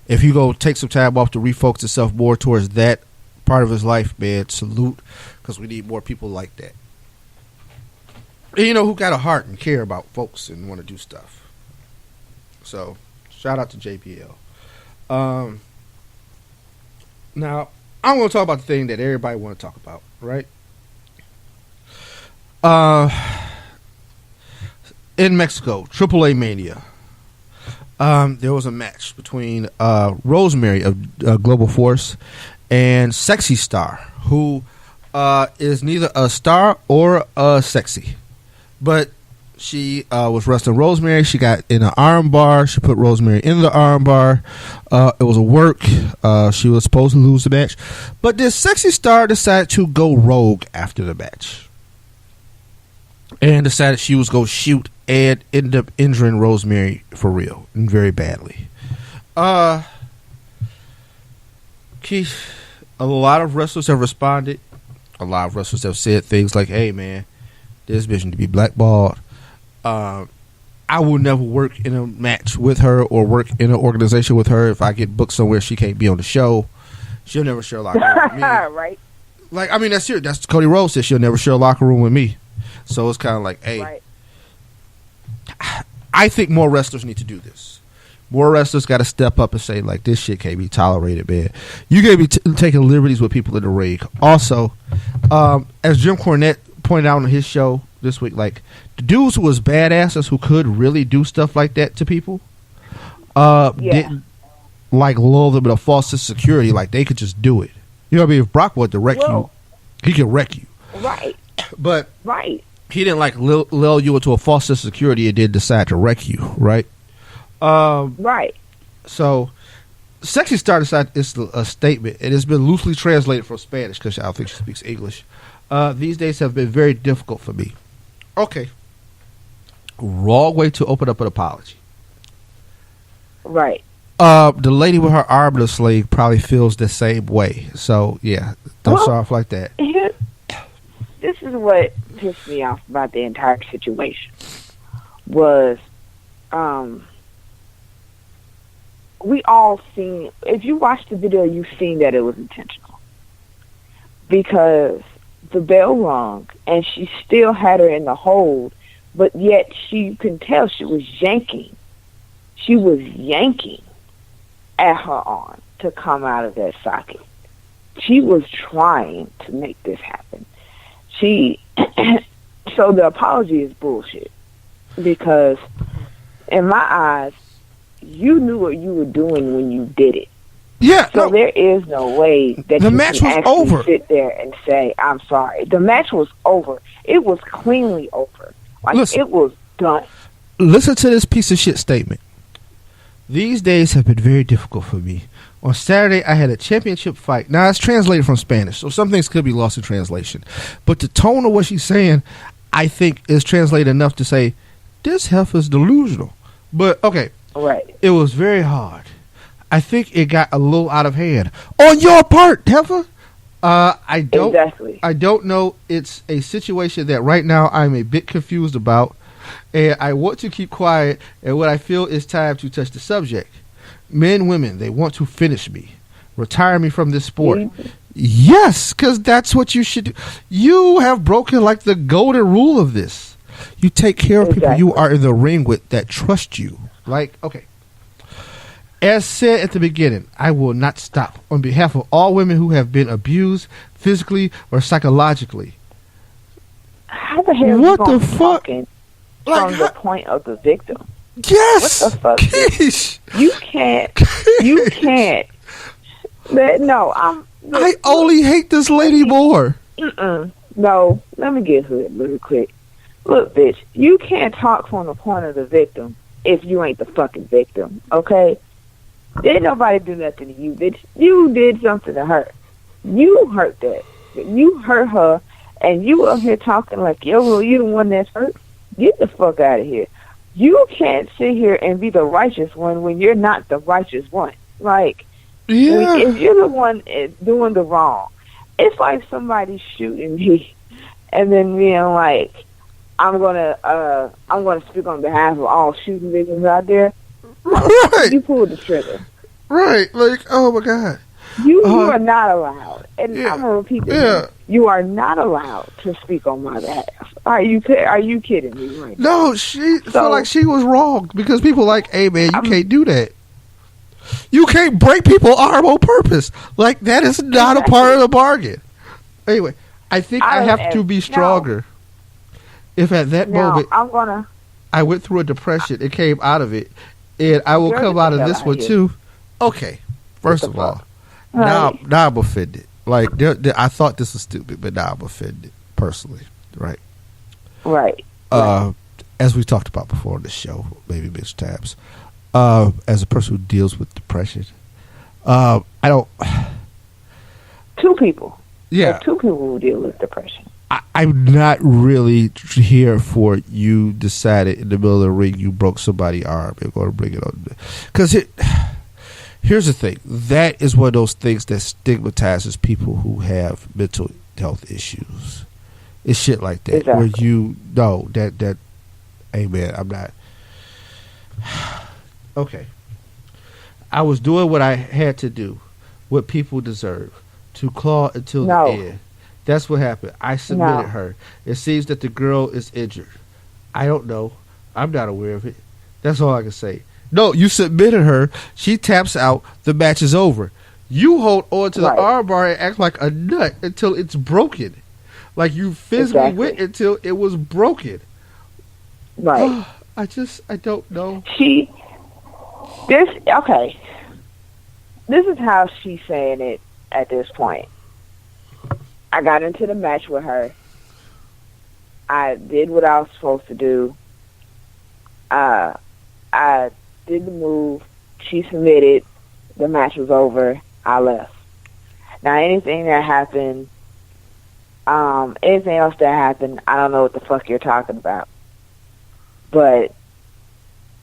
if you go take some time off to refocus himself more towards that part of his life, man, salute. Because we need more people like that. And, you know, who got a heart and care about folks and want to do stuff. So, shout out to JPL. Now, I'm going to talk about the thing that everybody want to talk about, right? In Mexico, AAA Mania, there was a match between Rosemary of Global Force and Sexy Star, who is neither a star or a sexy. But she was wrestling Rosemary. She got in an arm bar. She put Rosemary in the arm bar. It was a work. She was supposed to lose the match. But this Sexy Star decided to go rogue after the match. And decided she was going to shoot and end up injuring Rosemary for real and very badly. Keith, a lot of wrestlers have responded. A lot of wrestlers have said things like, hey, man, this bitch need to be blackballed. I will never work in a match with her or work in an organization with her. If I get booked somewhere, she can't be on the show. She'll never share a locker room with me. Right. Like, I mean, that's serious. That's Cody Rhodes said she'll never share a locker room with me. So it's kind of like, hey, Right. I think more wrestlers need to do this. More wrestlers got to step up and say, like, this shit can't be tolerated, man. You can't be taking liberties with people in the ring. Also, as Jim Cornette pointed out on his show this week, like, the dudes who was badasses who could really do stuff like that to people didn't, like, lull them in a false sense of security. Like, they could just do it. You know what I mean? If Brock wanted to wreck you, he could wreck you. Right. But Right. he didn't, like, lull you into a false sense of security and then decide to wreck you, right? Right. So, Sexy Star decided it's a statement. It has been loosely translated from Spanish because I don't think she speaks English. These days have been very difficult for me. Okay. Wrong way to open up an apology. Right. The lady with her arm in a sling probably feels the same way. So, yeah, don't start off like that. This is what pissed me off about the entire situation was we all seen, if you watch the video, you've seen that it was intentional because the bell rung and she still had her in the hold, but yet you can tell she was yanking at her arm to come out of that socket. She was trying to make this happen. So the apology is bullshit because in my eyes, you knew what you were doing when you did it. Yeah. So there is no way that the you match can was actually over. sit there and say, I'm sorry. The match was over. It was cleanly over. Like, Listen. it was done. Listen to this piece of shit statement. These days have been very difficult for me. On Saturday, I had a championship fight. Now, it's translated from Spanish, so some things could be lost in translation. But the tone of what she's saying, I think, is translated enough to say, this heifer is delusional. But, okay. Right. It was very hard. I think it got a little out of hand on your part, Heifer. I don't know. It's a situation that right now I'm a bit confused about, and I want to keep quiet. And what I feel is time to touch the subject. Men, women, they want to finish me, retire me from this sport. Yes, because that's what you should do. You have broken like the golden rule of this. You take care of people you are in the ring with that trust you. Like, okay. As said at the beginning, I will not stop on behalf of all women who have been abused physically or psychologically. How the hell what are you the fuck? From like, the point of the victim? Yes. What the fuck? Keesh. You can't. You can't. No, I only hate this lady more. No, let me get hood real quick. Look, bitch, you can't talk from the point of the victim if you ain't the fucking victim, okay? Didn't nobody do nothing to you, bitch. You did something to her. You hurt that. You hurt her, and you up here talking like, yo, well, you the one that's hurt? Get the fuck out of here. You can't sit here and be the righteous one when you're not the righteous one. Like, if you're the one doing the wrong, it's like somebody shooting me and then being like, I'm gonna speak on behalf of all shooting victims out there. Right. You pulled the trigger. Right. Like, oh my God. You are not allowed, and I'm gonna repeat this. Yeah. You are not allowed to speak on my behalf. Are you kidding me right now? No, she felt like she was wrong because people like, hey man, you can't do that. You can't break people's arm on purpose. Like that is not a part of the bargain. Anyway, I think I have to be stronger. If at that moment I went through a depression and came out of it, and I will come out of this one too. Okay, first of all, now I'm offended. Like I thought this was stupid, but now I'm offended personally. Right. Right. As we talked about before on the show, maybe mixed tabs. As a person who deals with depression, I don't. Two people. Yeah. There's two people who deal with depression. I'm not really here for you decided in the middle of the ring you broke somebody's arm and going to bring it on. Because here's the thing. That is one of those things that stigmatizes people who have mental health issues. It's shit like that. Exactly. Where you know that hey man, I'm not. Okay. I was doing what I had to do, what people deserve, to claw until the end. That's what happened. I submitted her. It seems that the girl is injured. I don't know. I'm not aware of it. That's all I can say. No, you submitted her. She taps out. The match is over. You hold on to the armbar and act like a nut until it's broken. Like you physically went until it was broken. Right. I don't know. This is how she's saying it at this point. I got into the match with her. I did what I was supposed to do. I did the move. She submitted. The match was over. I left. Now, anything else that happened, I don't know what the fuck you're talking about. But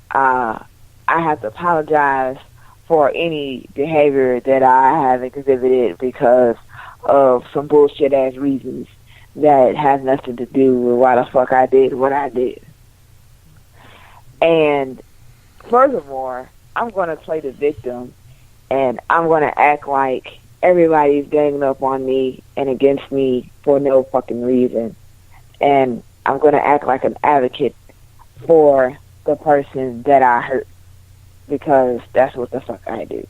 I have to apologize for any behavior that I have exhibited because of some bullshit ass reasons that have nothing to do with why the fuck I did what I did. And furthermore, I'm going to play the victim and I'm going to act like everybody's ganging up on me and against me for no fucking reason. And I'm going to act like an advocate for the person that I hurt because that's what the fuck I do.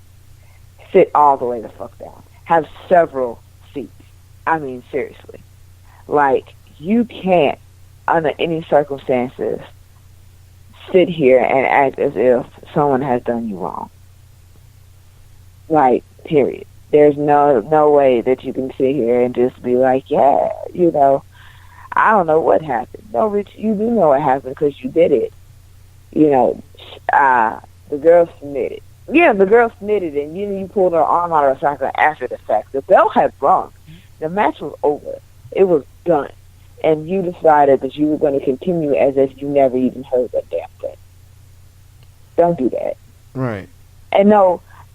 Sit all the way the fuck down. Have several seats. I mean, seriously. Like, you can't, under any circumstances, sit here and act as if someone has done you wrong. Like, period. There's no way that you can sit here and just be like, yeah, you know, I don't know what happened. No, Rich, you do know what happened because you did it. You know, the girl submitted. Yeah, the girl submitted, and you pulled her arm out of the socket after the fact. The bell had rung. The match was over. It was done. And you decided that you were going to continue as if you never even heard that damn thing. Don't do that. Right. And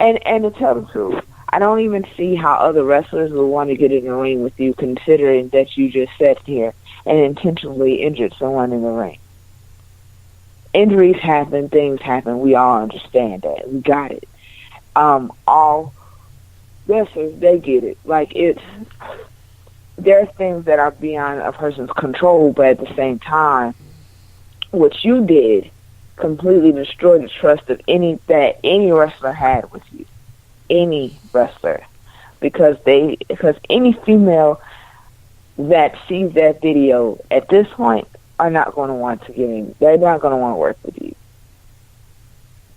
And to tell the truth, I don't even see how other wrestlers will want to get in the ring with you, considering that you just sat here and intentionally injured someone in the ring. Injuries happen, things happen. We all understand that. We got it. All wrestlers, they get it. Like, there are things that are beyond a person's control, but at the same time, what you did completely destroyed the trust of any wrestler had with you. Any wrestler. Because any female that sees that video at this point are not going to want to get in. They're not going to want to work with you.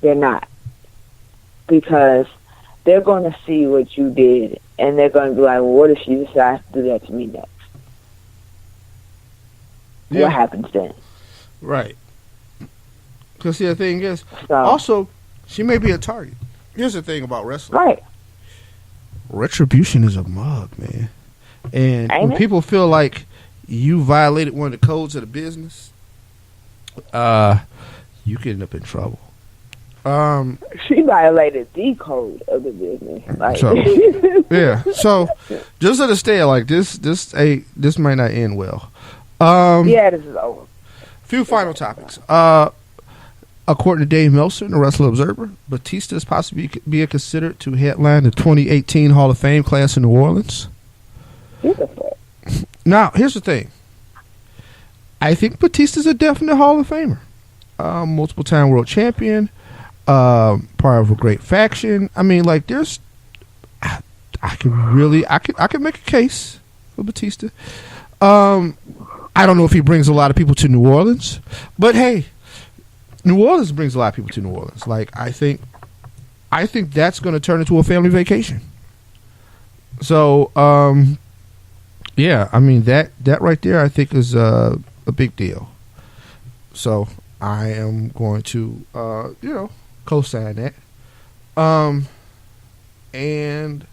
They're not. Because they're going to see what you did, and they're going to be like, well, what if she decides to do that to me next? Yeah. What happens then? Right. Because the thing is, So, also, she may be a target. Here's the thing about wrestling. right. Retribution is a mug, man. And Ain't when it? people feel like you violated one of the codes of the business, you could end up in trouble. She violated the code of the business. Like, So, yeah. So, just understand, like, this might not end well. yeah, this is over. Few final topics. According to Dave Meltzer, the Wrestling Observer, Batista is possibly being considered to headline the 2018 Hall of Fame class in New Orleans. Beautiful. Now, here's the thing. I think Batista's a definite Hall of Famer. Multiple-time world champion, part of a great faction. I mean, like, there's, I can make a case for Batista. I don't know if he brings a lot of people to New Orleans, but hey, New Orleans brings a lot of people to New Orleans. Like, I think that's going to turn into a family vacation. So, yeah, I mean, that right there, I think is a big deal. So I am going to, co-sign that. And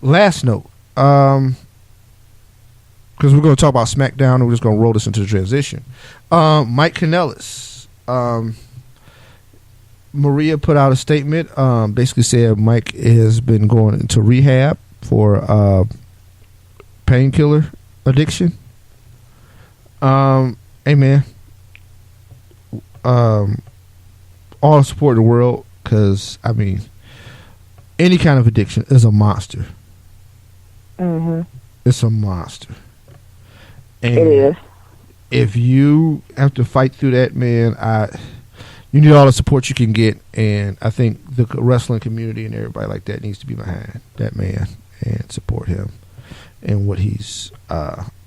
last note, because we're going to talk about SmackDown, and we're just going to roll this into the transition. Mike Kanellis. Maria put out a statement, basically said Mike has been going into rehab for painkiller addiction. Hey man, all the support in the world, because I mean, any kind of addiction is a monster. Mm-hmm. It's a monster. And It is. if you have to fight through that, man, you need all the support you can get, and I think the wrestling community and everybody like that needs to be behind that man and support him and what he's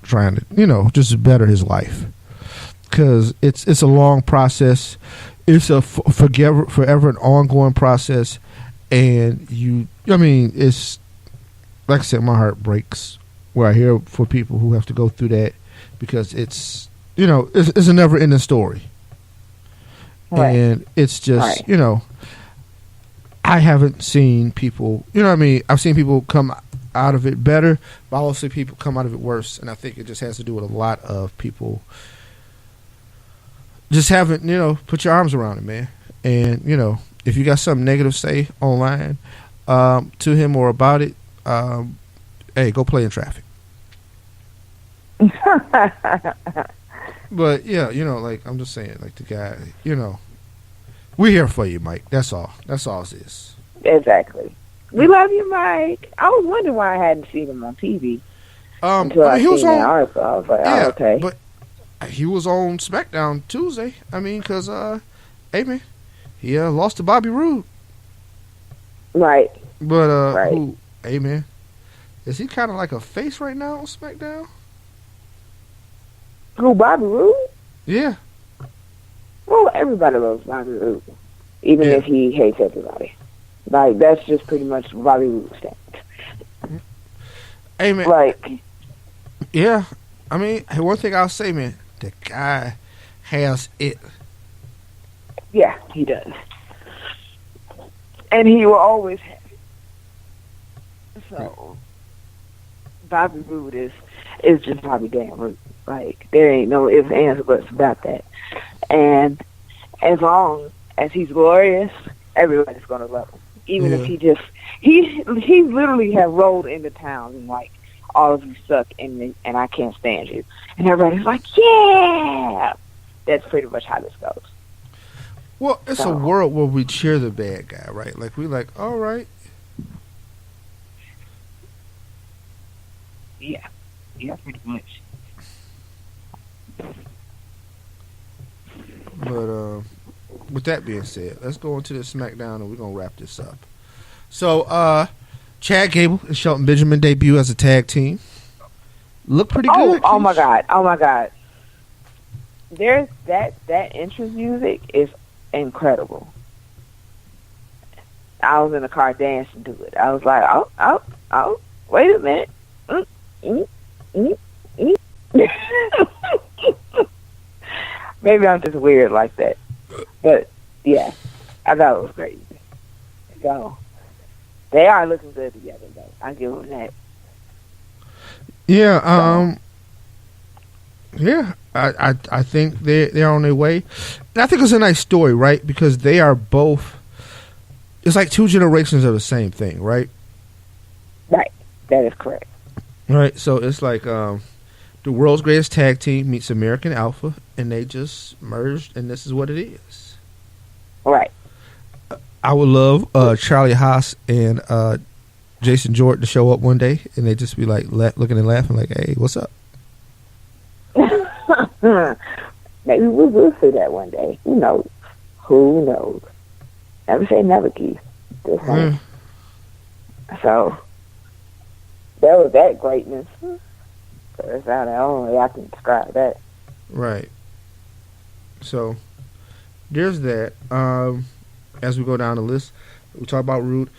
trying to, just better his life, because it's a long process. It's a forever an ongoing process, and it's like I said, my heart breaks where I hear for people who have to go through that, because it's a never ending story. Right. And it's just, Right. I haven't seen people, I've seen people come out of it better, but I also see people come out of it worse. And I think it just has to do with a lot of people just haven't, put your arms around it, man. And, if you got something negative to say online to him or about it, hey, go play in traffic. But yeah, like, I'm just saying, like, the guy, we're here for you, Mike. That's all. That's all it is. Exactly. We love you, Mike. I was wondering why I hadn't seen him on TV until I he was seen on, that article. I was like, yeah, oh, okay. but he was on SmackDown Tuesday. I mean, because, hey, man, he lost to Bobby Roode. Right. But, Right. hey, man, is he kind of like a face right now on SmackDown? Who, Bobby Roode? Yeah. Well, everybody loves Bobby Roode, even Yeah. if he hates everybody. Like, that's just pretty much Bobby Roode's stance. Hey, man. Like, Yeah. I mean, one thing I'll say, man, the guy has it. yeah, he does. And he will always have it. So, Bobby Roode is just Bobby damn Roode. Like, there ain't no ifs, ands, or buts about that. And as long as he's glorious, everybody's going to love him. Even if he literally have rolled into town and like, all of you suck and I can't stand you. And everybody's like, yeah! That's pretty much how this goes. Well, it's a world where we cheer the bad guy, right? Like, we like, all right. Yeah. Yeah, pretty much. But with that being said, let's go into the SmackDown and we're going to wrap this up. So, Chad Gable and Shelton Benjamin debut as a tag team. Look pretty good. Oh my God. There's that entrance music is incredible. I was in the car dancing to it. I was like, oh, wait a minute. Maybe I'm just weird like that. But yeah, I thought it was crazy. So they are looking good together though. I give them that. Yeah, I think they're on their way. And I think it's a nice story, right? Because they are both. It's like two generations of the same thing, right? Right, that is correct. Right, so it's like the world's greatest tag team meets American Alpha, and they just merged, and this is what it is. Right. I would love Charlie Haas and Jason Jordan to show up one day, and they just be like looking and laughing, like, "Hey, what's up?" Maybe we will see that one day. Who knows? Who knows? Never say never, Keith. So that was that greatness. That's how the only way I can describe that. Right. So there's that. As we go down the list, we talk about Rude.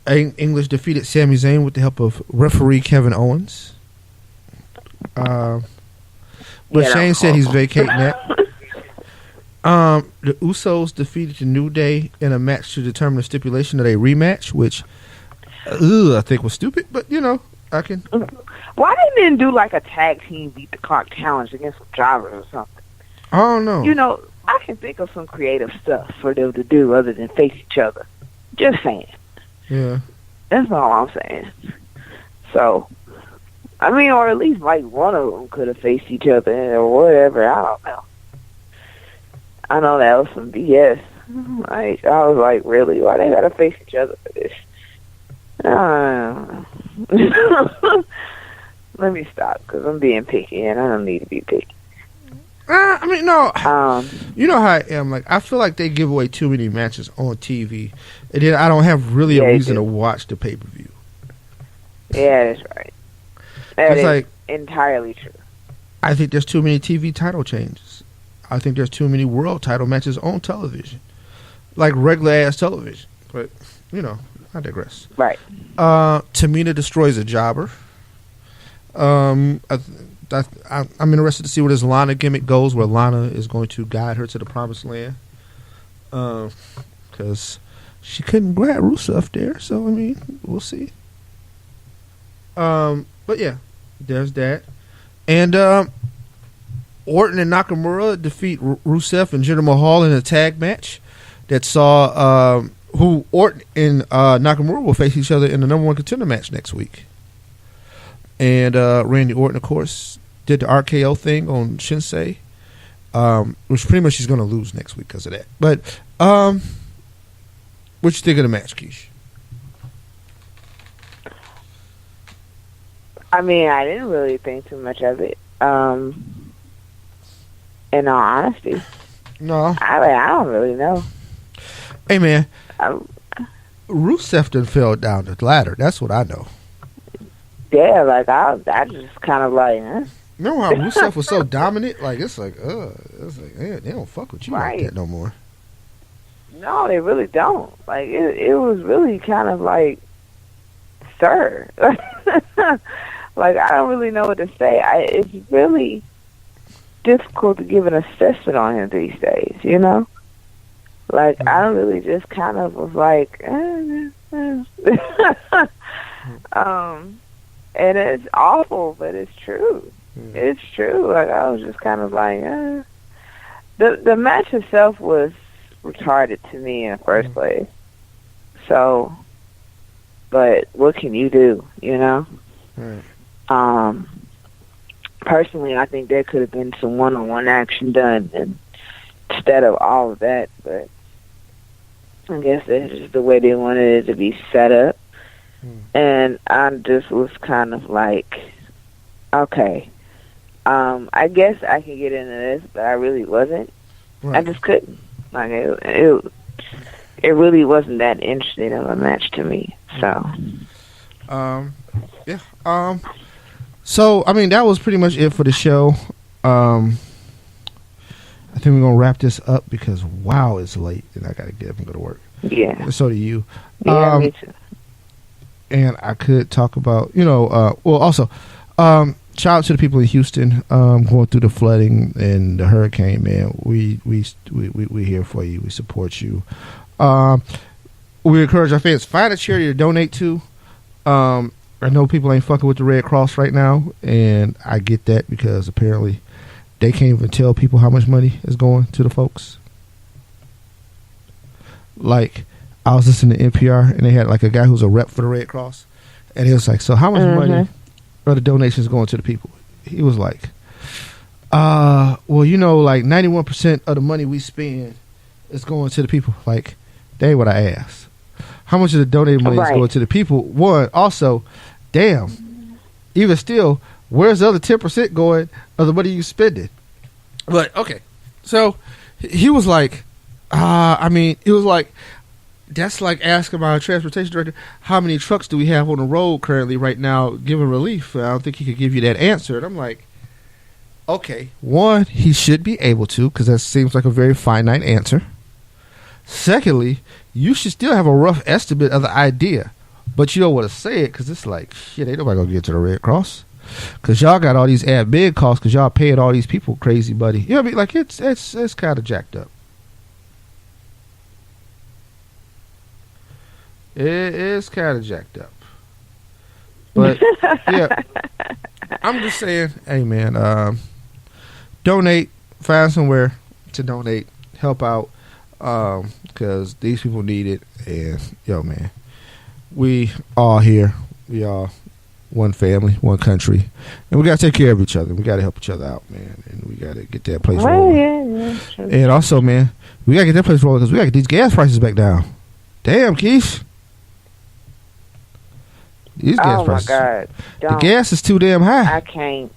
English defeated Sami Zayn with the help of referee Kevin Owens. But Shane said he's vacating that. The Usos defeated the New Day in a match to determine the stipulation of a rematch, which I think was stupid, but I can. Why didn't they do like a tag team beat the clock challenge against some drivers or something? I don't know. I can think of some creative stuff for them to do other than face each other. Just saying. Yeah. That's all I'm saying. So, I mean, or at least like one of them could have faced each other or whatever. I don't know. I know that was some BS. I was like, really? Why they gotta face each other for this? Let me stop because I'm being picky and I don't need to be picky. I mean, no. You know how I am. Like, I feel like they give away too many matches on TV, and then I don't have really a reason to watch the pay-per-view. Yeah, that's right. That is like entirely true. I think there's too many TV title changes. I think there's too many world title matches on television, like regular ass television. But I digress. Right. Tamina destroys a jobber. I'm interested to see where this Lana gimmick goes, where Lana is going to guide her to the promised land. Because she couldn't grab Rusev there, so I mean, we'll see. But yeah, there's that. And Orton and Nakamura defeat Rusev and Jinder Mahal in a tag match that saw who Orton and Nakamura will face each other in the number one contender match next week. And Randy Orton, of course, did the RKO thing on Shinsei, which pretty much he's going to lose next week because of that. But what you think of the match, Keish? I mean, I didn't really think too much of it. In all honesty, no, I don't really know. Hey man, Rusev done fell down the ladder. That's what I know. Yeah, like I just kind of like. Remember how Rusev was so dominant? Like it's like they don't fuck with you like that no more. No, they really don't. Like it was really kind of like, sir. Like I don't really know what to say. It's really difficult to give an assessment on him these days. Like I don't really just kind of was like, and it's awful, but it's true. It's true. Like I was just kind of like, the match itself was retarded to me in the first place. So So, but what can you do, you know? Right. Personally, I think there could have been some one-on-one action done instead of all of that, but I guess that's just the way they wanted it to be set up. And I just was kind of like, okay, I guess I could get into this, but I really wasn't. Right. I just couldn't. Like, it really wasn't that interesting of a match to me. So, yeah. So, I mean, that was pretty much it for the show. I think we're going to wrap this up because, wow, it's late and I got to get up and go to work. yeah. So do you. Yeah, me too. And I could talk about, well, also, shout out to the people in Houston going through the flooding and the hurricane, man. We here for you. We support you. We encourage our fans, find a charity to donate to. I know people ain't fucking with the Red Cross right now, and I get that because apparently they can't even tell people how much money is going to the folks. Like, I was listening to NPR, and they had like a guy who's a rep for the Red Cross, and he was like, so how much money are the donations going to the people? He was like, well, like 91% of the money we spend is going to the people. Like, that ain't what I asked. How much of the donated money is going to the people? One, also, damn, even still, where's the other 10% going of the money you spending? But, okay. So, he was like, it was like, that's like asking my transportation director, how many trucks do we have on the road currently right now giving relief? I don't think he could give you that answer. And I'm like, okay, one, he should be able to, because that seems like a very finite answer. Secondly, you should still have a rough estimate of the idea, but you don't want to say it because it's like, shit, ain't nobody gonna get to the Red Cross because y'all got all these admin costs because y'all paying all these people crazy money. You know what I mean? Like, it's kind of jacked up. It is kind of jacked up, but yeah, I'm just saying, hey man, donate, find somewhere to donate, help out. Because these people need it, and yo, man, we all here. We all one family, one country, and we gotta take care of each other. We gotta help each other out, man, and we gotta get that place rolling. Yeah, sure. And also, man, we gotta get that place rolling because we gotta get these gas prices back down. Damn, Keith, these gas prices. Oh my God, the gas is too damn high. I can't,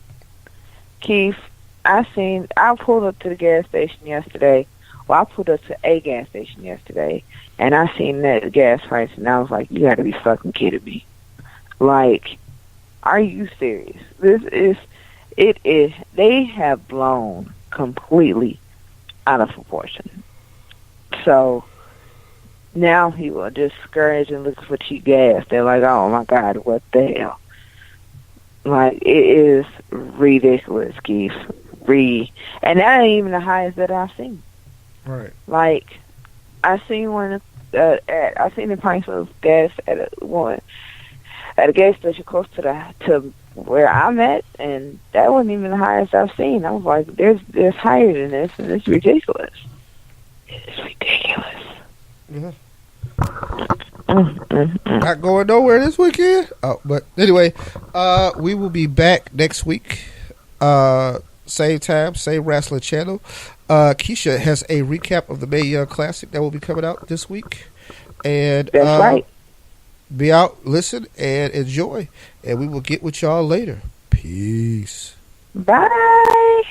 Keith. I pulled up to the gas station yesterday. Well, I pulled up to a gas station yesterday, and I seen that gas price, and I was like, you gotta be fucking kidding me. Like, are you serious? It is, they have blown completely out of proportion. So, now people are just scourged and looking for cheap gas. They're like, oh my God, what the hell? Like, it is ridiculous, Keith. And that ain't even the highest that I've seen. Right. Like, I seen one I seen the price of gas at a gas station close to where I'm at, and that wasn't even the highest I've seen. I was like, there's higher than this, and it's ridiculous. It's ridiculous. Yeah. Not going nowhere this weekend. Oh, but anyway, we will be back next week. Same time, same wrestling channel. Keshia has a recap of the Mae Young Classic that will be coming out this week. And that's right. Be out, listen, and enjoy. And we will get with y'all later. Peace. Bye.